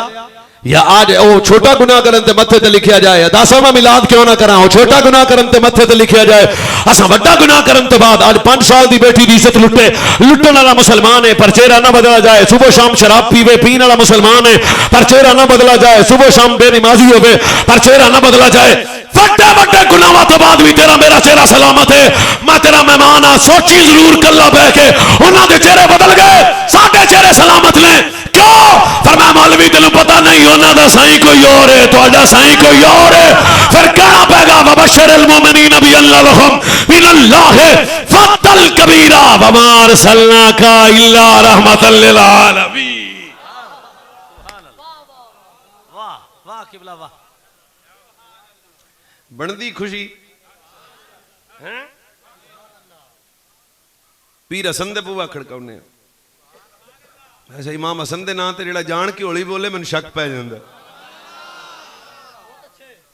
या आज ओ छोटा गुनाह करन ते मत्थे ते लिखिया जाए 10वां मिलाद क्यों ना करा, छोटा गुनाह करन ते मत्थे ते लिखिया जाए। असा वड्डा गुनाह करन ते बाद आज 5 साल दी बेटी दी इज्जत लुटे लुटन वाला मुसलमान है पर चेहरा ना बदला जाए। सुबह शाम शराब पीवे पीने वाला मुसलमान है पर चेहरा ना बदला जाए। सुबह शाम बेनमाजी होवे पर चेहरा ना बदला जाए। वड्डे वड्डे गुनाहों तो बाद भी तेरा मेरा चेहरा सलामत है। मैं तेरा मेहमान हाँ, सोची जरूर कल्ला बह के उन्हां दे चेहरे बदल गए साडे चेहरे सलामत ने। क्यों? फरमाया मौलवी तेनू पता नहीं उन्हां दा साईं कोई और है तुहाडा साईं कोई और है। फिर कहना पेगा वबशरिल मुमिनीन बिअन्ना लहुम मिनल्लाहि फद्ल कबीरा वमा अरसलनाका इल्ला रहमतल लिल आलमीन। वाह वाह किबला वाह। बनती खुशी है पीर हसन दे बुआ खड़काउने। ऐसा इमाम हसन दे नां ते जेड़ा जान के हौली बोले मैनूं शक पै जांदा।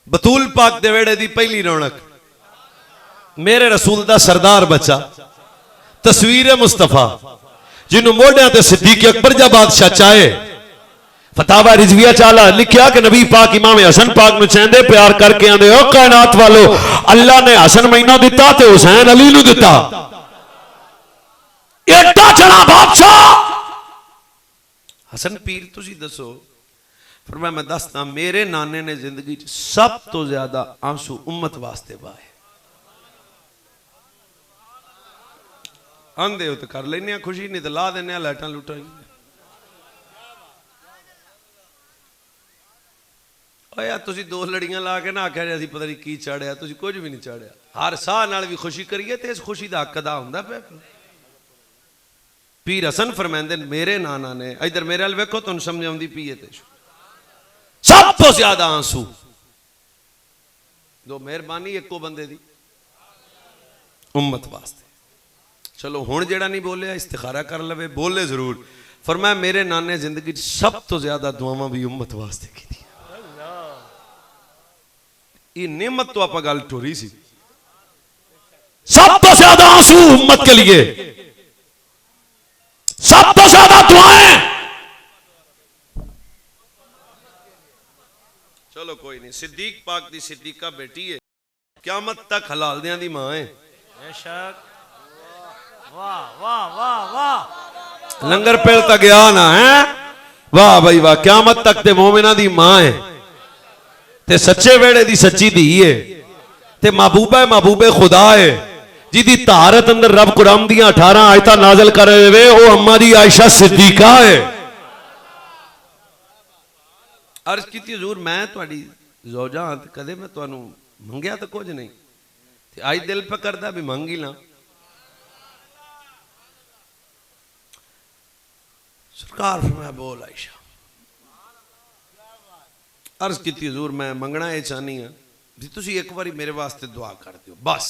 बतूल पाक दे वेड़े दी पहली रौनक मेरे रसूल दा सरदार बच्चा तस्वीर मुस्तफा जिन्हों मोढ़ियां ते सिद्दीक अकबर जा बादशाह चाहे फतावा रिजविया चाला लिखिया कि नबी पाक इमाम हसन पाक नु चेंदे प्यार करके आंदे ओ कायनात वालो अल्लाह ने हसन मैनू दिता ते हुसैन अली नु दिता। एडा चढ़ा बादशाह हसन पीर तुसी दसो। फरमाया मैं दसदा मेरे नाने ने जिंदगी च सब तो ज्यादा आंसू उम्मत वास्ते बाए। आंदे हो तो कर लेने खुशी नहीं तो ला देने लाइटां लुटां। यार तुसी 2 लड़ियां ला के ना आख्या जी पता नहीं की चाढ़िया, तुसी कुछ भी नहीं चाढ़िया। हर साह नाल भी खुशी करिए तो इस खुशी का हक अदा होंदा पे। पीर हसन फरमांदे मेरे नाना ने इधर मेरे वाल वेखो तुहानूं समझ आउंदी पई है। सब तो ज्यादा आंसू दो मेहरबानी एको बंदे दी उम्मत वास्ते। चलो हुण जेड़ा नहीं बोलिया इस्तिखारा कर लवे बोले जरूर। फरमाया मेरे नाने जिंदगी सब तो ज्यादा दुआवां भी उम्मत वास्ते की। ये नेमत तो आप गल टोरी सी। सब तो ज्यादा आंसू उम्मत के लिए, सब तो ज्यादा दुआएं। चलो कोई नहीं सिद्दीक पाक दी सिद्दीका बेटी है क़यामत तक हलाल दियां दी मां है। बेशक वाह वाह वाह वाह। लंगर पेल तक गया ना है वाह भाई वाह। क़यामत तक ते मोमिना दी मां है ते सच्चे वेड़े दी सच्ची धी है ते महबूबा महबूबे खुदा है जिदी तारत अंदर रब कुरान दी 18 आयतां नाज़िल कर वे ओ अम्मा दी आयशा सिद्दीका है। अर्ज की हजूर मैं तुहाडी ज़ौजा हां ते कदे मैं तुहानूं मंगिया तो कुछ नहीं ते आज दिल पे करदा भी मंग ही ला। सरकार फरमाया बोल आयशा। अर्ज की हजूर मैं मंगना यह चाहनी हाँ भी तुसी एक बारी मेरे वास्ते दुआ कर दियो बस।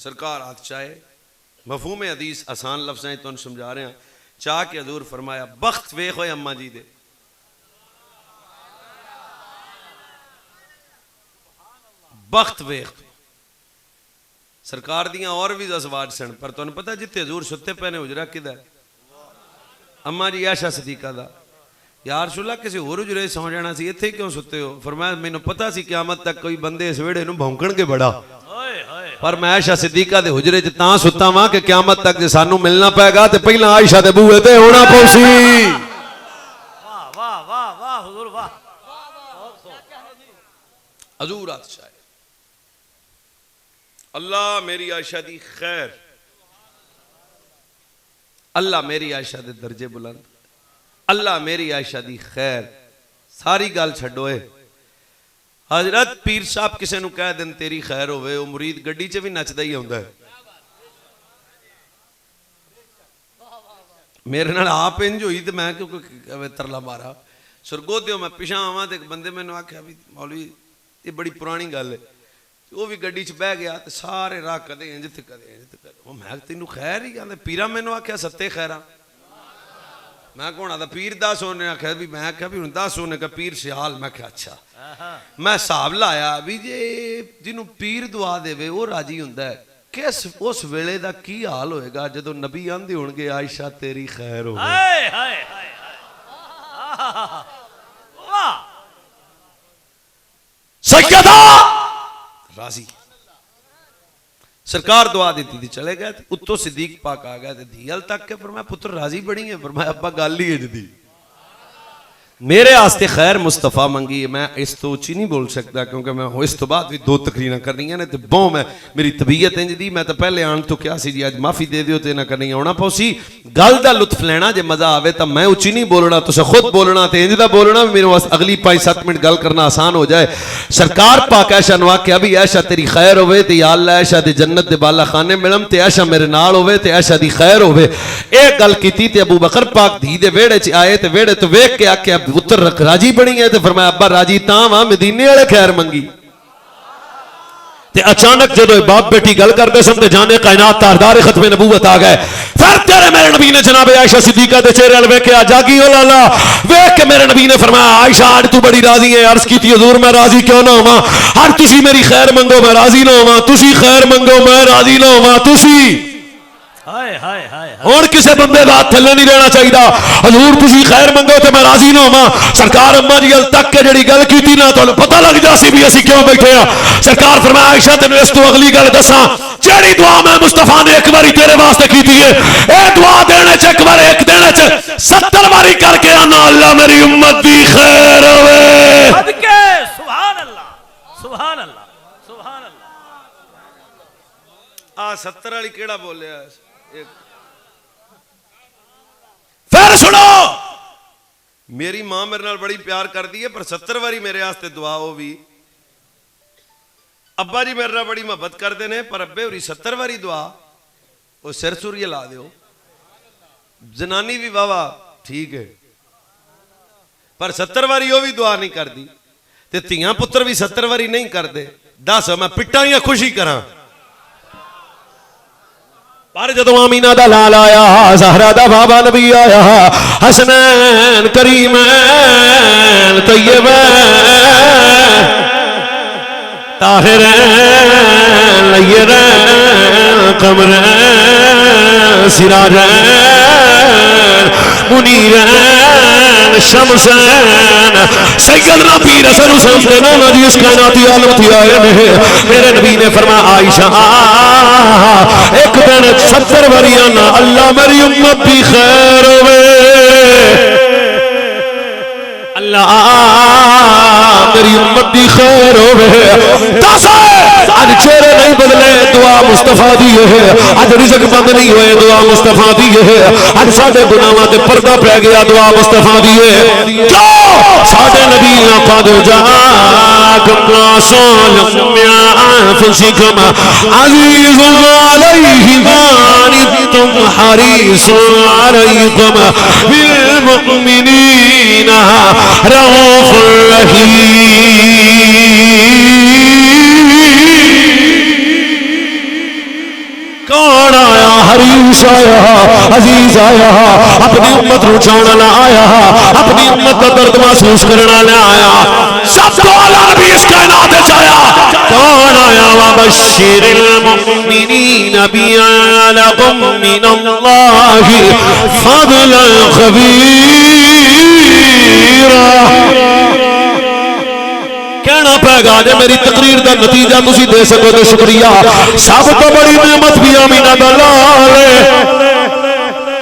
सरकार हाथ चाहे मफहूम हदीस आसान लफ्ज़ तो समझा रहे हैं। चाह के हजूर फरमाया बख्त वेख होए अम्मा जी दे, बख्त वेख। सरकार दियां और भी अज़वाज सन, पर तुहानू पता जिथे हजूर सुते पे ने हुजरा किदा? अम्मा जी आयशा सदीका दा। यार रसूलल्लाह किसी होर हुजरे सौ जाना सी, इत्थे क्यों सुते हो? फरमाया मैनू पता सी क़यामत तक कोई बंदे इस वेड़े नूं भौंकणगे बड़ा, पर मैं आयशा सिद्दीका दे हुजरे च तां सुता वां कि क़यामत तक जे सानू मिलना पैगा ते पहला आयशा दे बूहे ते होना पौसी। वाह वाह वाह वाह हुजूर वाह। हजूर अच्छा है, अल्लाह मेरी आयशा दी खैर, अल्लाह मेरी आयशा दे दर्जे बुलंद, अल्लाह मेरी आयशा दी खैर। सारी गल छड्डोए, हजरत पीर साहब किसी नूं कह देन तेरी खैर होवे, वो मुरीद गड्डी च भी नचदा ही आउंदा है। मेरे नाल आप इंज होई ते मैं क्यों तरला मारा। सुरगोदियों मैं पिछा आवां ते बंदे मैनूं आख्या भी मौलवी ये बड़ी पुरानी गल है, वो भी गड्डी च बह गया तो सारे राह कदे इंज ते कदे इंज ते कदे। मैं तेनू खैर ही कहंदे, पीरा मैनूं आख्या सत्ते खैरा। मैं कौन आदा पीर दस, उन्हें आख्या भी, मैं आख्या भी हुण दस, उन्हें कहा पीर सियाल। मैं आख्या अच्छा। मैं हिसाब लाया भी जे जिन्हों पीर दुआ देवे वो राजी हुंदा है, किस उस वेले दा की हाल होएगा जदों नबी आंदे होणगे आयशा तेरी खैर होवे। हाय हाय हाय वाह। सैयदा राजी सरकार दुआ देती थी, चले गए। उत्तों सिद्दीक पाक आ गए, धी हल तक के, पर मैं पुत्र राजी बनी है। पर मैं अब्बा गल ही इंज दी, मेरे आस्ते खैर मुस्तफा मंगी है। मैं इस तो उची नहीं बोल सकता क्योंकि मैं इस तो बाद भी दो तकरीरें करनियां ने, तो बहु मैं मेरी तबीयत इंज दी। मैं तो पहले आन तो क्या सी जी अज माफी दे दियो, तो इन्हें करनी आना पौसी। गल का लुत्फ लेना जे मजा आवे तो मैं उची नहीं बोलना, तुसे खुद बोलना तो इंज दा बोलना, मेरे वास्ते अगली 5-7 मिनट गल करना आसान हो जाए। सरकार पाक ऐशा नवा के अभी ऐशा तेरी खैर होवे ते या अल्लाह ऐशा दे जन्नत दे बाला खाने मिलम ते ऐशा मेरे नाल होवे ते ऐशा दी खैर होवे। एक गल कीती ते अबू बकर पाक धी दे वेड़े च आए ते वेड़े तो वेख के आख्या पुत्र राजी बनी है, तो फरमाया अब्बा राजी तां वां मदीने वाले खैर मंगी। ते अचानक जदों बाप बेटी गल करते सन ते जाने कायनात तारदार खत्मे नबूवत आ गए। फिर तेरे मेरे नबी ने जनाब आयशा सिद्दीका दे चेहरे अल वेख्या, जागी ओ लाला वेख के मेरे नबी ने फरमाया आयशा आज तू बड़ी राजी है। अर्ज की हुजूर मैं राजी क्यों ना होवां? हर तुसी मेरी खैर मंगो मैं राजी ना होवां, तुसी खैर मंगो मैं राजी ना होवां। तुसी हाय हाय हाय और किसी बंदे का हाथ थले नहीं रहना चाहिए। हजूर तुसी खैर मंगो तो मैं राजी ना होवां। सरकार अम्मा जी हल तक के जिहड़ी गल कीती ना तुहानूं पता लग जासी भी असीं क्यों बैठे आ। सरकार फरमाया आयशा तैनूं इस तो अगली गल दसां, जिहड़ी दुआ मैं मुस्तफा ने एक बारी तेरे वास्ते कीती है, ए दुआ देने च एक बार एक देने च 70 बारी करके आना अल्लाह मेरी उम्मत दी खैर होवे। सदके सुभान अल्लाह सुभान अल्लाह सुभान अल्लाह। आ 70 वाली केड़ा बोलिया? फिर सुनो, मेरी मां मेरे नाल बड़ी प्यार करती है, पर 70 बारी मेरे वास्ते दुआ हो भी। अब्बा जी मेरे नाल बड़ी मोहब्बत करते हैं, पर अब्बे होरी 70 बारी दुआ, वो सिर सुरिये ला दो। जनानी भी वावा ठीक है, पर 70 बारी वो भी दुआ नहीं करती, ते तियां पुत्र भी 70 बारी नहीं करते। दस मैं पिट्टा या खुशी करा? पर जदों आमीना दा लाल आया, ज़हरा दा बाबा नबी आया, हसनैन करीमैन तय्यबैन ताहिरैन नय्यरैन कमरैन सिराजैन मुनीरैन शमसैन सैयदना पीर हसन हुसैन दे नाना जी इस कायनाती आलम थी आए ने। मेरे नबी ने फरमाया आयशा एक दिन 70 बारियां ना अल्लाह मेरी उम्मत की खैर होवे, अल्लाह मेरी उम्मत की खैर होवे। दस आज चेहरे नहीं बदले दुआ मुस्तफा दी है, आज रिज़्क बंद नहीं हुए दुआ मुस्तफा दी है, आज साडे गुनाहां ते पर्दा पै गया दुआ मुस्तफा दी है। क्यों? साडे नबी ना कद जाकम सोलमिया फसिकम अज़ीज़ुन अलैहि मानितुम हरीसुन अलैकुम बिल मुमिनीना रऊफुर रहीम। आया, अजीज आया, अपनी उम्मत नूं चाहण आया, अपनी उम्मत का दर्द महसूस करने आया। सब तो आला नबी इस कायनात विच आया। कौन आया? वबश्शिरिल मुमिनीन बिअलकुम मिनल्लाहि फज़लन ख़बीरा। कहना पैगा जे मेरी तकरीर का नतीजा तुसी दे सको तो शुक्रिया। सब तो बड़ी नेमत भी आमीना दा लाल है,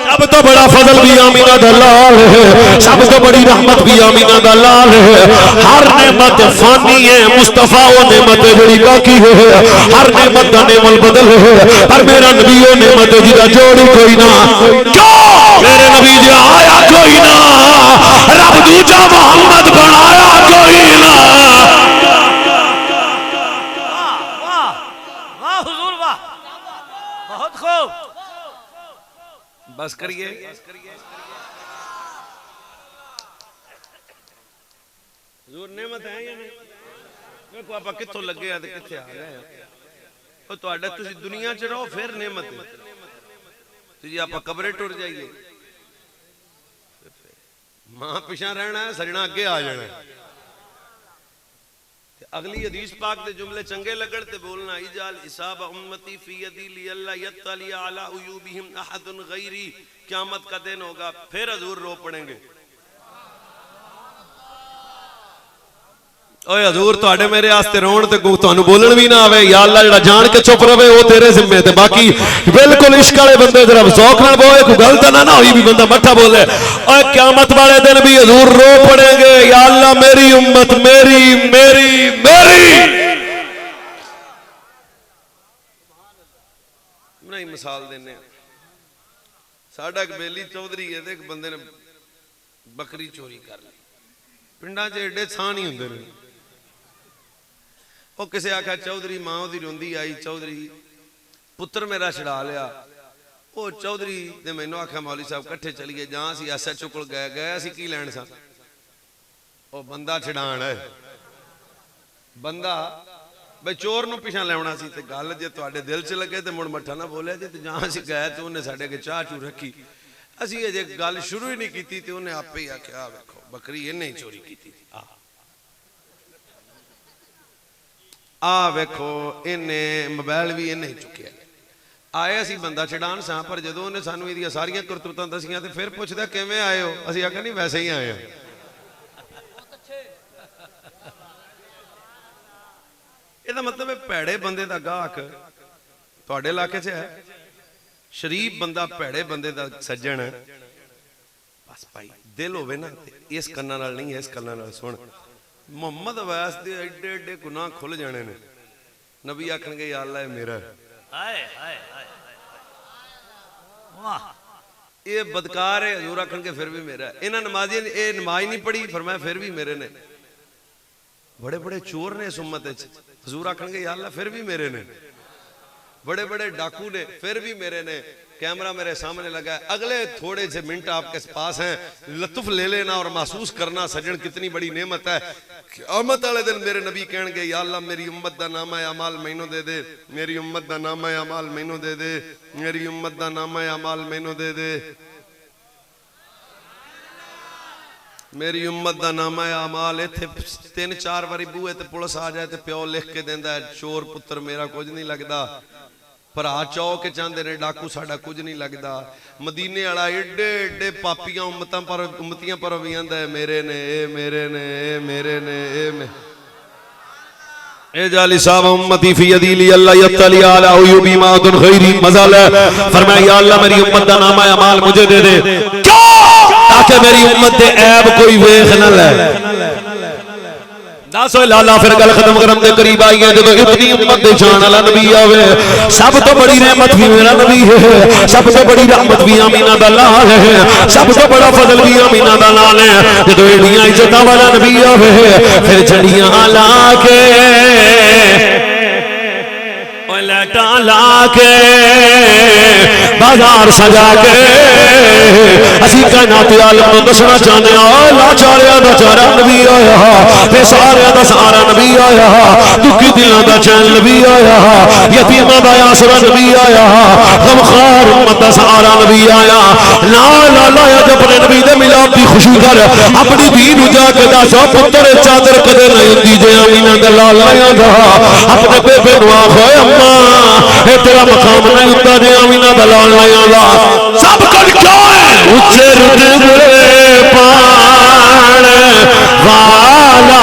सब तो बड़ा फजल भी आमीना दा लाल है, सब तो बड़ी रहमत भी आमीना दा लाल है। हर नेमत फानी है, मुस्तफा वो नेमत जड़ी बाकी है। हर नेमत का नेमल बदल है, पर मेरा नबी वो नेमत जिदा जोड़ी कोई ना। क्यों मेरे नबी जी आया कोई ना, रब दूजा मोहम्मद बनाया कोई ना। बहुत खूब। बस करिए। हुजूर नेमत है या नहीं? देखो आप कित्थों लगे आ ते कित्थे आ गए। ओ तुहाडा तुसी दुनिया च रहो फिर नेमत है, तुसी आप कब्रे टुर जाइए। मां पिछा रहना है, सजना अगे आ जाना है। अगली हदीस पाक दे जुमले चंगे लगण ते बोलना इजाल हिसाब उम्मती फी यदी लियल्ला यत्तली अला उयूबिहिम अहदुन गैरी। क़यामत का दिन होगा फिर हजूर रो पड़ेंगे। ओए हजूर तुहाडे मेरे वास्ते रोण ते तुहानू बोलण भी ना आवे। या अल्लाह जेड़ा जान के चुप रवे वो तेरे जिम्मे ते, बाकी बिल्कुल इश्क वाले बंदे जरा ज़ौक नाल बोले, कोई गलत ना ना होई भी बंदा मठा बोले। ओए क़यामत वाले दिन भी हजूर रो पड़ेंगे, या अल्लाह मेरी उम्मत मेरी मेरी मेरी। नहीं मिसाल देने साडा एक बेली चौधरी है, एक बंदे ने बकरी चोरी कर ली। पिंडा च एडे छां नहीं हुंदे ने। वो किसी आखा चौधरी, मां ओदी रोंदी आई, चौधरी पुत्र मेरा छड़ा लिया। वो चौधरी ने मैनू आखा मौली साहब कट्ठे चलीए, जहां असीं SHO कोल गए असीं की लैण सा। वो बंदा छड़ाण है, बंदा बई चोर नूं पिछा लेवना सी। ते गल जे तुहाडे दिल च लगे तो मुड़ मट्ठा ना बोलिया जे। जहां असीं गए तो उन्हें साडे अगे चाह चू रखी, असीं अजे गल शुरू ही नहीं की ते उन्हें आपे ही आख्या वेखो बकरी इन्हें ही चोरी की थी। आ वेखो इन्हें मोबाइल भी इन्हें ही चुकिया। आए असी बंदा छड़ान सा, पर जदों उन्हें सानू इहदियां सारियां करतूतां दसियां ते फिर पुछदा किवें आए हो? असीं आख्या नहीं वैसे ही आए हैं। ਇਹਦਾ मतलब है भैड़े बंदे का गाहक तुहाडे इलाके च है, शरीफ बंदा भैड़े बंदे का सज्जन। बस भाई दिल होवे ना, इस कन्ना नाल नहीं, इस कन्ना नाल सुन। मुहम्मद अवैस दे एडे एडे गुनाह खुल जाने ने। नबी आखणगे या अल्लाह मेरा हाय हाय हाय वाह ये बदकार है। हजूर आखणगे फिर भी मेरा है। इन्हां नमाजी ने ये नमाज नहीं पढ़ी, फरमाया फिर भी मेरे ने। बड़े बड़े चोर ने इस उम्मत विच, हजूर आखणगे या अल्लाह फिर भी मेरे ने। बड़े बड़े डाकू ने, फिर भी मेरे ने। कैमरा मेरे सामने लगा है, अगले थोड़े से मिनट आपके पास हैं, लुत्फ ले लेना और महसूस करना सज्जन कितनी बड़ी नेमत है। क़यामत वाले दिन मेरे नबी कहणगे या अल्लाह मेरी उम्मत दा नामा अमाल मैनू दे दे, मेरी उम्मत दा नामा अमाल मैनू दे दे, मेरी उम्मत दा नामा अमाल मैनू दे दे, मेरी उम्मत दा नामा अमाल। इत्थे 3-4 बारी बूहे ते पुलिस आ जाए तो प्यो लिख के देंदा है चोर पुत्र मेरा कुछ नहीं लगता। भरा चौक चाहते ने डाकू साडा कुछ नहीं लगता। मदीने वाला एडे एडे पापियां उम्मतियां पर भी आंदा है मेरे ने ए मेरे ने ए मेरे ने ए जाली साहब उम्मती फी यदी ली अल्लाह यत्तली अला उयूबी मादुन गैरी। मजा ले फरमाया या अल्लाह मेरी उम्मत दा नामा अमाल मुझे दे दे, क्यों? ताकि मेरी उम्मत दे ऐब कोई वेख न ले। दस लाला फिर गल खत्म करम दे करीब आई है। जब इतनी उम्मत दे जान वाला नबी आवे, सब तो बड़ी रहमत भी मेरा नबी है, सब तो बड़ी रहमत भी आमीना दा लाल है, सब तो बड़ा फजल भी आमीना दा लाल है। जब एडियां इज्जतां वाला नबी आवे, फिर झड़ियां ला के लटा ला के बाजार सजा के असी कायनात आलम नूं दसना चाहते हैं। लाचारियां दा चारा नबी आया ते सारे दा सारा नबी आया दुखी दिलों दा चैन नबी आया यतीमां दा आसरा नबी आया गमखार उम्मत दा सारा नबी आया नाल लाया अपने नबी दे मिलाद दी खुशी कर अपनी धी नूं जाके दस पुत्तर चादर कदे नहीं हुंदी जे अमीना दा लाल लाया दा अपने बेबे नूं आखो अम्मा ए तेरा मकाम नहीं हुंदा जे अमीना दा लाल लाया दा सब कुछ क्यों है उच्चे रुतबे पाण वाला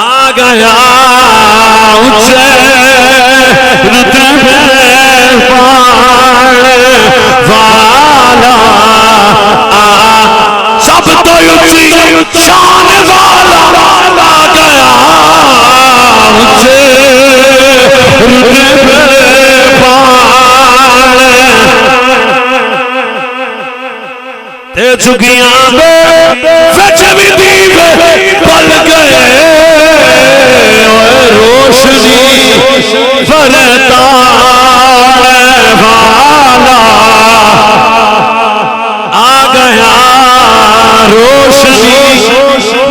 आ गया उच्चे रुतबे पाण वाला सब तो ऊंची शान वाला आ गया उच्चे रुतबे पाण ते झुगियां सच भी दीवे पल गए रोशनी भरता वाला आ गया रोशनी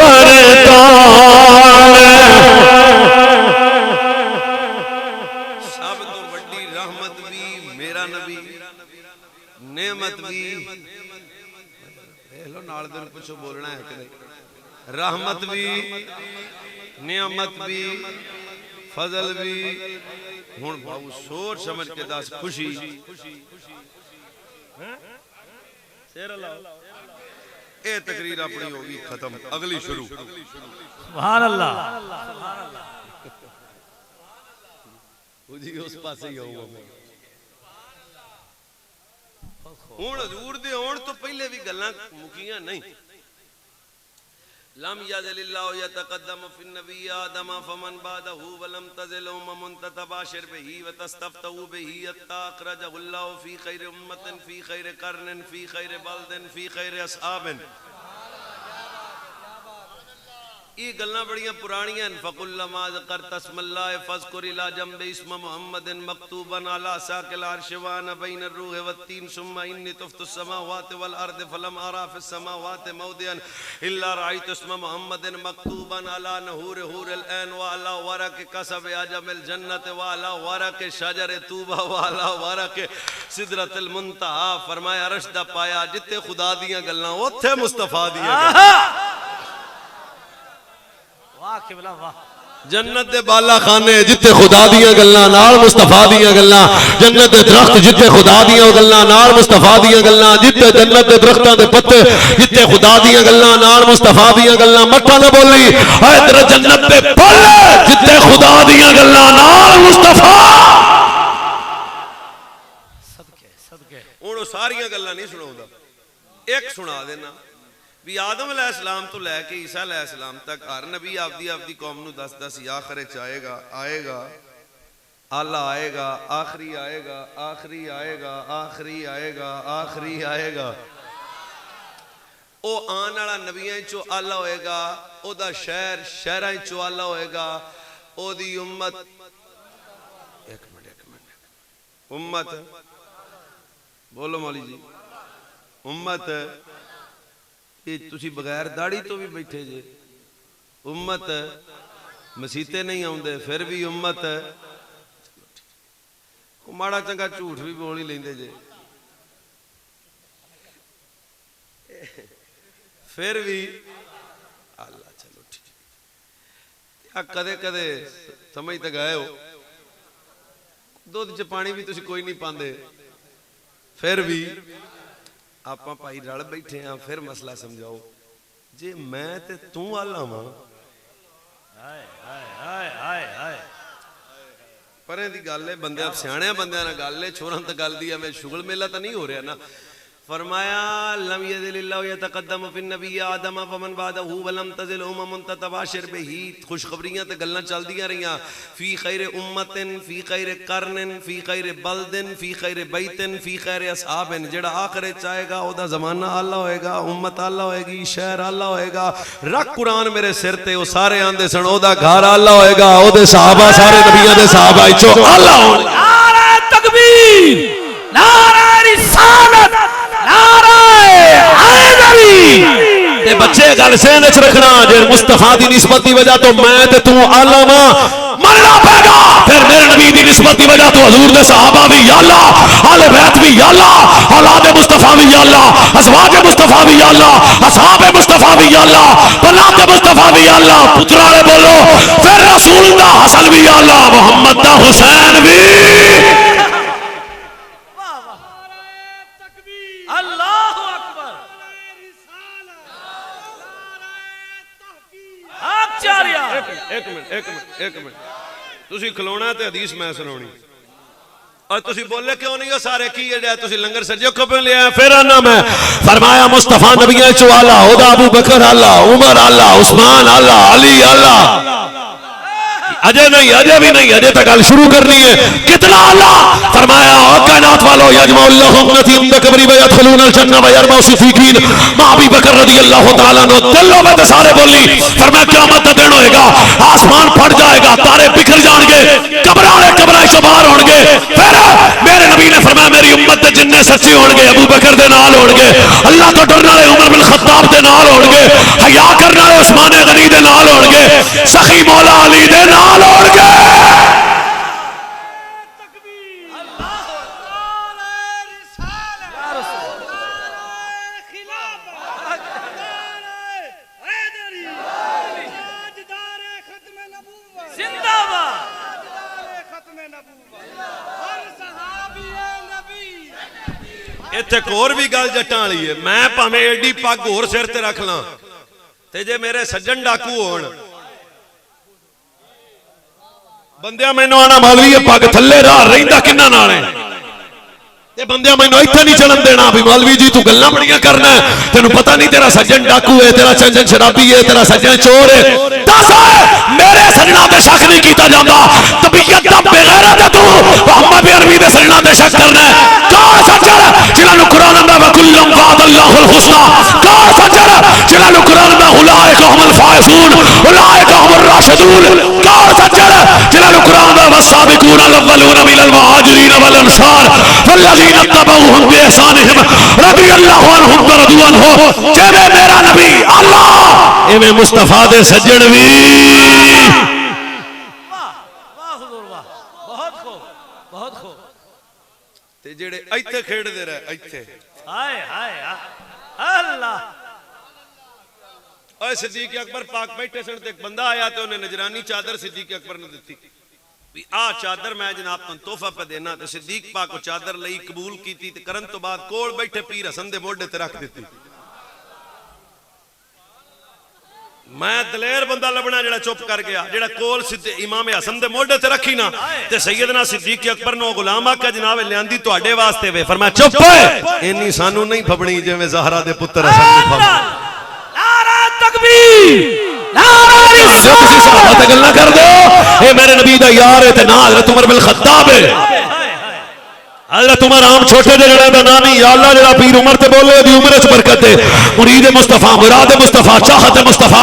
भरता सब तो बड़ी रहमत भी मेरा नबी नेमत भी लो नाल दे कुछ बोलना है कि नहीं रहमत भी नियामत भी फजल भी हुण बाबू सोच समझ के दस खुशी ए तकरीर अपनी होगी खत्म अगली शुरू सुभान अल्लाह जी उस पासे ही होऊंगा हुण हजूर दे आउण तो पहले भी गल्लां मुकियां नहीं लम यज़लिल्लाहु यतक़द्दम फिन नबी आदम फमन बादहु वलम तज़ल उम्मन ततबाशिर बिही व तस्तफ्तु बिही हत्ता अखरजहुल्लाहु फी खैर उम्मतिन फी खैर कर्निन फी खैर बल्दिन फी खैर असहाबिन ये गल्लां बड़ियां पुरानियां फकुल्लमा ज़करत अस्मल्लाह फज़कुर इला जंब इस्म मुहम्मदिन मक्तूबन अला साकिल अर्श व अना बैन अर्रूह वत्तीन सुम्मा इन्नी तुफ्तु समावाति वल अर्द फलम अरा फिस समावाति मौदिअन इल्ला रअयतु इस्म मुहम्मदिन मक्तूबन अला नहूर हुरिल ऐन व अला वरक कसब अजमिल जन्नत व अला वरक शजर तूबा व अला वरक सिदरतुल मुंतहा फरमाया अर्श दा पाया जिथे खुदा दियां गल्लां ओथे मुस्तफा दियां गल्लां जन्नत दे बाला खाने जिथे खुदा दियां गल्लां नाल मुस्तफा दियां गल्लां जन्नत दे दरख्त जिथे खुदा दियां गल्लां नाल मुस्तफा दियां गल्लां जिथे जन्नत दे दरख्तां दे पत्ते जिथे खुदा दियां गल्लां नाल मुस्तफा दियां गल्लां मठा ना बोली ऐ तेरे जन्नत दे फल जिथे खुदा दियां गल्लां नाल मुस्तफा सदके सदके हुण सारियां गल्लां नहीं सुणाउंदा एक सुना देना भी आदम अलैहिस्सलाम तो लैके ईसा अलैहिस्सलाम तक हर नबी आपदी कौम नूं दस आखिर च आएगा आएगा आला आएगा आखिरी आएगा आखिरी आएगा आखिरी आएगा आखिरी आएगा ओ आने वाला नबियां चो आला होएगा ओदा शहर शहरां चो आला होएगा ओदी उम्मत एक मिनट उम्मत बोलो मौली जी उम्मत तुसी बगैर दाढ़ी तो भी बैठे जे उम्मत मसीते नहीं आउंदे फिर भी उम्मत माड़ा चंगा झूठ भी बोल ही लेंदे जे फिर भी अल्लाह चलो ठीक कदे कदे समझ तो गए हो दुध च पानी भी तुसी कोई नहीं पांदे फिर भी आप भाई रल बैठे हाँ फिर मसला समझाओ जे मैं ते तू आला वा परे दी गल है बंदे सियाणे बंदे नाल गल है छोरां ते गल दी मैं शुगल मेला तो नहीं हो रहा ना फरमाया लम यज़लिल्लाहु यतक़द्दम फिन नबी आदम फमन बादहु वलम तज़ल उम्मन ततबाशिर बिही खुशखबरियां ते गल्लां चलदियां रहियां फी खैर उम्मतिन फी खैर कर्निन फी खैर बल्दिन फी खैर बैतिन फी खैर असहाबिन जेड़ा आखिर च आएगा ओदा जमाना आला होएगा उम्मत आला होएगी शहर आला होएगा रख कुरान मेरे सिर ते ओ सारे आंदे सन ओदा घर आला होएगा ओदे सहाबा सारे नबियां दे सहाबा चो आला होएगा नारा तकबीर नारा रिसालत नारा हैदरी ते बच्चे गल सहन च रखना जे मुस्तफा दी निस्बत की वजह तो मैं ते तू आला वा मरना पेगा फिर मेरे नबी दी निस्बत की वजह तो हजूर दे सहाबा भी या अल्लाह आले बैत भी या अल्लाह औलाद मुस्तफा भी या अल्लाह अज़वाज मुस्तफा भी या अल्लाह असहाब मुस्तफा भी या अल्लाह बलात मुस्तफा भी या अल्लाह पुत्रा ने बोलो फिर रसूल दा हसन भी या अल्लाह मोहम्मद दा हुसैन भी अल्लाहु अकबर आचार्य एक मिनट तुसी खलोना ते हदीस मैं सुनानी और तुसी बोले क्यों नहीं हो सारे की है तुसी लंगर सज्जो खपे लिया फिर आना मैं फरमाया मुस्तफा नबियां चो आला ओदा अबू बकर आला उमर आला उस्मान आला अली आला अजय भी नहीं अजय तक गल शुरू करनी है कितना आला फरमाया और कायनात वालों यजमाउल्लाहु उम्मती उम्मत कबरी व यदखुलूनल जन्नह व यरमौ सिफीकीन मां अबू बकर रदियल्लाहु तआला अन्हु दिलों में सारे बोली फरमाया क़यामत का दिन होएगा आसमान फट जाएगा तारे बिखर जाएंगे कब्रां वाले कब्रां से बाहर होंगे फिर मेरे नबी ने फरमाया मेरी उम्मत दे जिन्ने सच्चे होंगे अबू बकर दे नाल होंगे अल्लाह तो डरने वाले उमर बिन खत्ताब दे नाल होंगे हया करने वाले उस्मान गनी दे नाल होंगे सखी मौला अली दे नाल होंगे इत्थे एक होर भी गल जट्टां वाली है मैं भावें एडी पग होर सिर ते रख ला ते जे मेरे सज्जन डाकू होण बंदियां मैनू आना मौलवी पग थल्ले राह रहिंदा किन्ना नाल है ते बंदियां मैनू इत्थे नहीं चलन देना भी मौलवी जी तू गल्लां बड़ियां करना है तेनू पता नहीं तेरा सज्जन डाकू है तेरा सज्जन शराबी है तेरा सज्जन चोर है दस मेरे सजना ते शक नहीं कीता जांदा तबीयत दा बेगैरत है तू मोहम्मद अरबी दे सजना ते शक करना है कौन सज्जन जिन्हां कुरान में वकुल्लम वादल्लाहुल हुस्ना कौन सज्जन जिन्हां कुरान में उलाइका हुमुल फाइजून उलाइका हुमुर राशिदून कौन सज्जन जिन्हां कुरान में वस्साबिकून अल-अव्वलून मिनल मुहाजिरीन वल अंसार वल्लज़ीना तबऊहुम बिइहसानिहिम रदियल्लाहु अन्हुम व रदू अन्हु जेवे मेरा नबी अल्लाह एवें मुस्तफा दे सज्जन भी ते जेड़े इत्थे खेडदे रहे इत्थे हाय हाय अल्लाह ओए सिद्दीक अकबर पाक बैठे सन ते एक बंदा आया ते उन्हें नजरानी चादर सिद्दीक अकबर ने दी भी आ चादर मैं जनाब तुम तोहफा पे देना ते सिद्दीक पाक को चादर लई कबूल कीती ते करन तो बाद कोल बैठे पीर हसन दे मोढे ते रख दित्ती मैं दलेर बंदा लबना जेड़ा चुप कर गया जेड़ा कोल इमाम हसन दे मोढे ते रखी ना ते सैयदना सिद्दीक अकबर नो गुलाम आका जनाब लियांदी तुहाडे वास्ते वे फरमाया चुप इन्नी सानू नहीं फबणी जिवें ज़हरा दे पुत्र हसन नु फब नारा तकबीर नारा जो किसी सहाबा ते गल्ला कर दो ए मेरे नबी दा यार है ते ना हजरत उमर बिन खत्ताब है हजरत उमर आम छोटे जड़े दा नाम ही या अल्लाह जेड़ा पीर उमर ते बोले दी उम्र च बरकत है मुरीद मुस्तफा मुराद मुस्तफा चाहत मुस्तफा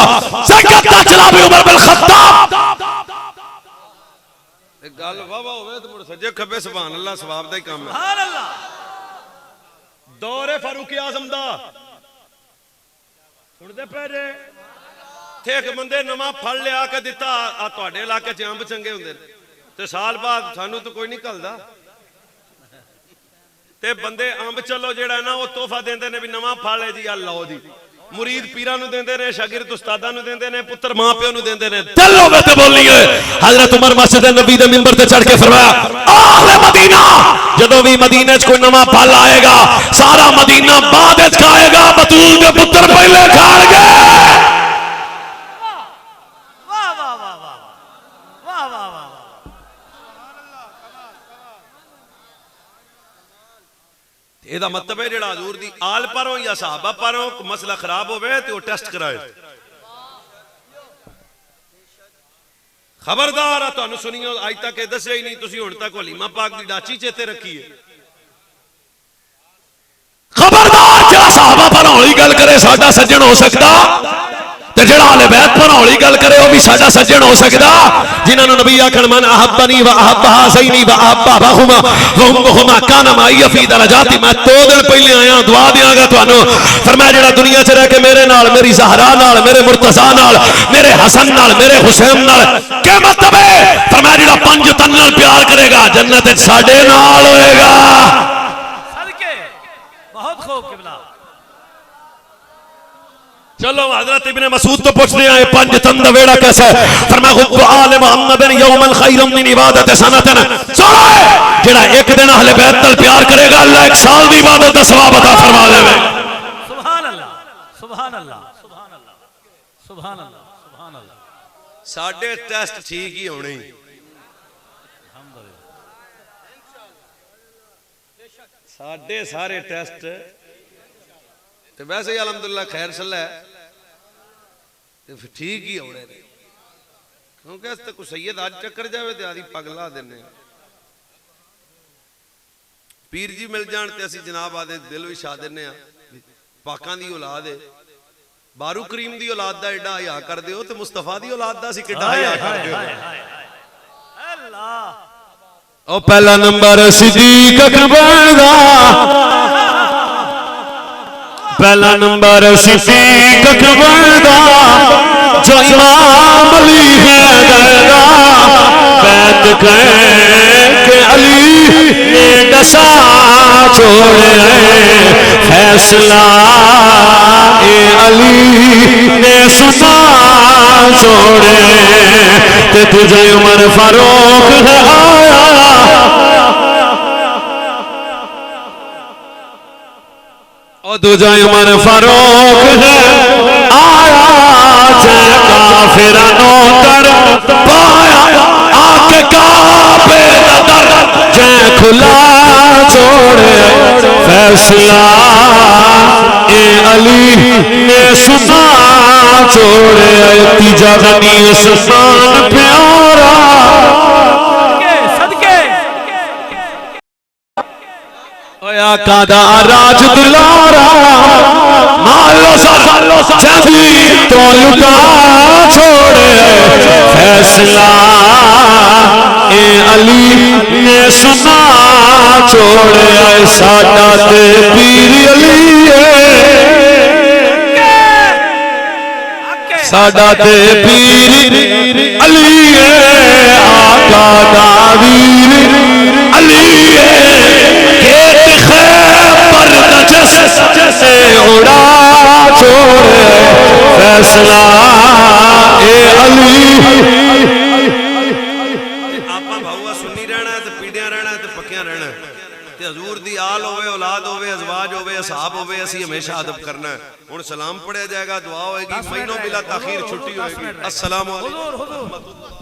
ज़कत दा चला भी उमर बिन खत्ताब एक गल वावा होवे ते मुड़ सज्जे खब्बे सुभान अल्लाह सवाब दा ही काम है सुभान अल्लाह दौरे फारूक आज़म दा सुनदे पे जे थे एक बंदे नवा फल लिया के दिता आ तुहाडे इलाके च अंब चंगे हुंदे ते साल बाद सानू तो कोई नहीं घलदा ते बंदे अंब चलो जेड़ा ना वो तोहफा देंदे ने भी नवा फल है जी आ लो जी मुरीद पीरा नु देंदे ने शागिर्द उस्तादां नु देंदे ने पुत्र मां प्यो नु देंदे ने दिल होवे ते बोलिए हजरत उमर मस्जिद नबी दे मिंबर ते चढ़ के फरमाया आले मदीना जदों भी मदीने च कोई नवा फल आएगा सारा मदीना बाद विच खाएगा बतूल दे पुत्र पहले खाणगे वाह वाह वाह वाह वाह वाह वाह ਇਹਦਾ मतलब है ਜਿਹੜਾ हजूर दी आल पर हो या सहाबा पर हो कोई मसला खराब होवे ते वो टेस्ट कराए खबरदार आ ਤੁਹਾਨੂੰ ਸੁਣੀਓ ਅੱਜ ਤੱਕ ਇਹ ਦੱਸਿਆ ਹੀ ਨਹੀਂ ਤੁਸੀਂ ਹੁਣ ਤੱਕ ਹਲੀਮਾ ਪਾਕ ਦੀ ਡਾਚੀ ਚੇਤੇ ਰੱਖੀ ਹੈ खबरदार ਜਿਹੜਾ सहाबा पर ਹੋਲੀ ਗੱਲ करे ਸਾਡਾ सज्जन हो सकता ते जेड़ा अहले बैत पर हौली गल करे वो भी साडा सज्जन हो सकदा जिन्हां नबी आखण मन अहब्बनी व अहब्बा हसैनी व अहब्बा बहुमा वहुमा काना माइया फी दरजाती। मैं 2 दिन पहले आया दुआ देंगा तुहानू। फरमाया जेड़ा दुनिया च रह के मेरे नाल मेरी ज़हरा नाल मेरे मुर्तज़ा नाल मेरे हसन नाल मेरे हुसैन नाल क्या मतलब है। फरमाया जेड़ा 5 तन नाल प्यार करेगा जन्नत साडे नाल होएगा। सदके बहुत खूब किबला। चलो हजरत इब्ने मसूद तो पूछते हैं 5 तन दा वेड़ा कैसा है। फरमाया हुब्बु आले मोहम्मद यौमन खैरुम मिन इबादत सनतन। सुनो जेड़ा एक दिन अहले बैत नाल प्यार करेगा अल्लाह 1 साल दी इबादत दा सवाब अता फरमा देवे। सुभान अल्लाह सुभान अल्लाह सुभान अल्लाह सुभान अल्लाह सुभान अल्लाह। साडे टेस्ट ठीक ही होने साडे सारे टेस्ट ते वैसे ही अलहमदुलिल्लाह खैर सल्ला है ते फिर ठीक ही होने ने क्योंकि इस कोई सैयद आज चक्कर जावे ते आदि पगला देने पीर जी मिल जान ते असी जनाब आदे दिल भी छा देने पाकां दी औलाद है बारू करीम दी औलाद दा एडा हया कर दिओ ते मुस्तफा दी औलाद दा असी किड्डा हया कर दिओ। अल्लाह ओ पहला नंबर सिद्दीक अकबर दा पहला नंबर सिद्दीक अकबर दा जो इमाम अली हैदर दा बैत के अली ने दसा छोड़े फैसला ए अली ने सुना छोड़े ते तुझे उमर फारूक है आया और तुझे उमर फारूक है आया जय काफिर नौकर पाया आके काबे दर जय खुला छोड़े फैसला ए अली ने सुना छोड़े तीजा गनी उस्मान प्यारा आका दा राज दुलारा मालो सदी तो लुटा छोड़े फैसला ए अली ने सुना छोड़े साडा ते पीर अली साडा ते पीर अली आका दा वीर अली से उड़ा छोड़े फैसला ए अली। आपा भाऊआ सुन्नी रहना है ते पीड़िया रहना है ते पक्कियां रहना है ते हजूर दी आल होवे औलाद होवे अज़वाज होवे असहाब होवे असी हमेशा अदब करना है। हुण सलाम पढ़िया जाएगा दुआ होएगी महीनों बिला ताखीर छुट्टी होएगी। अस्सलाम वालेकुम।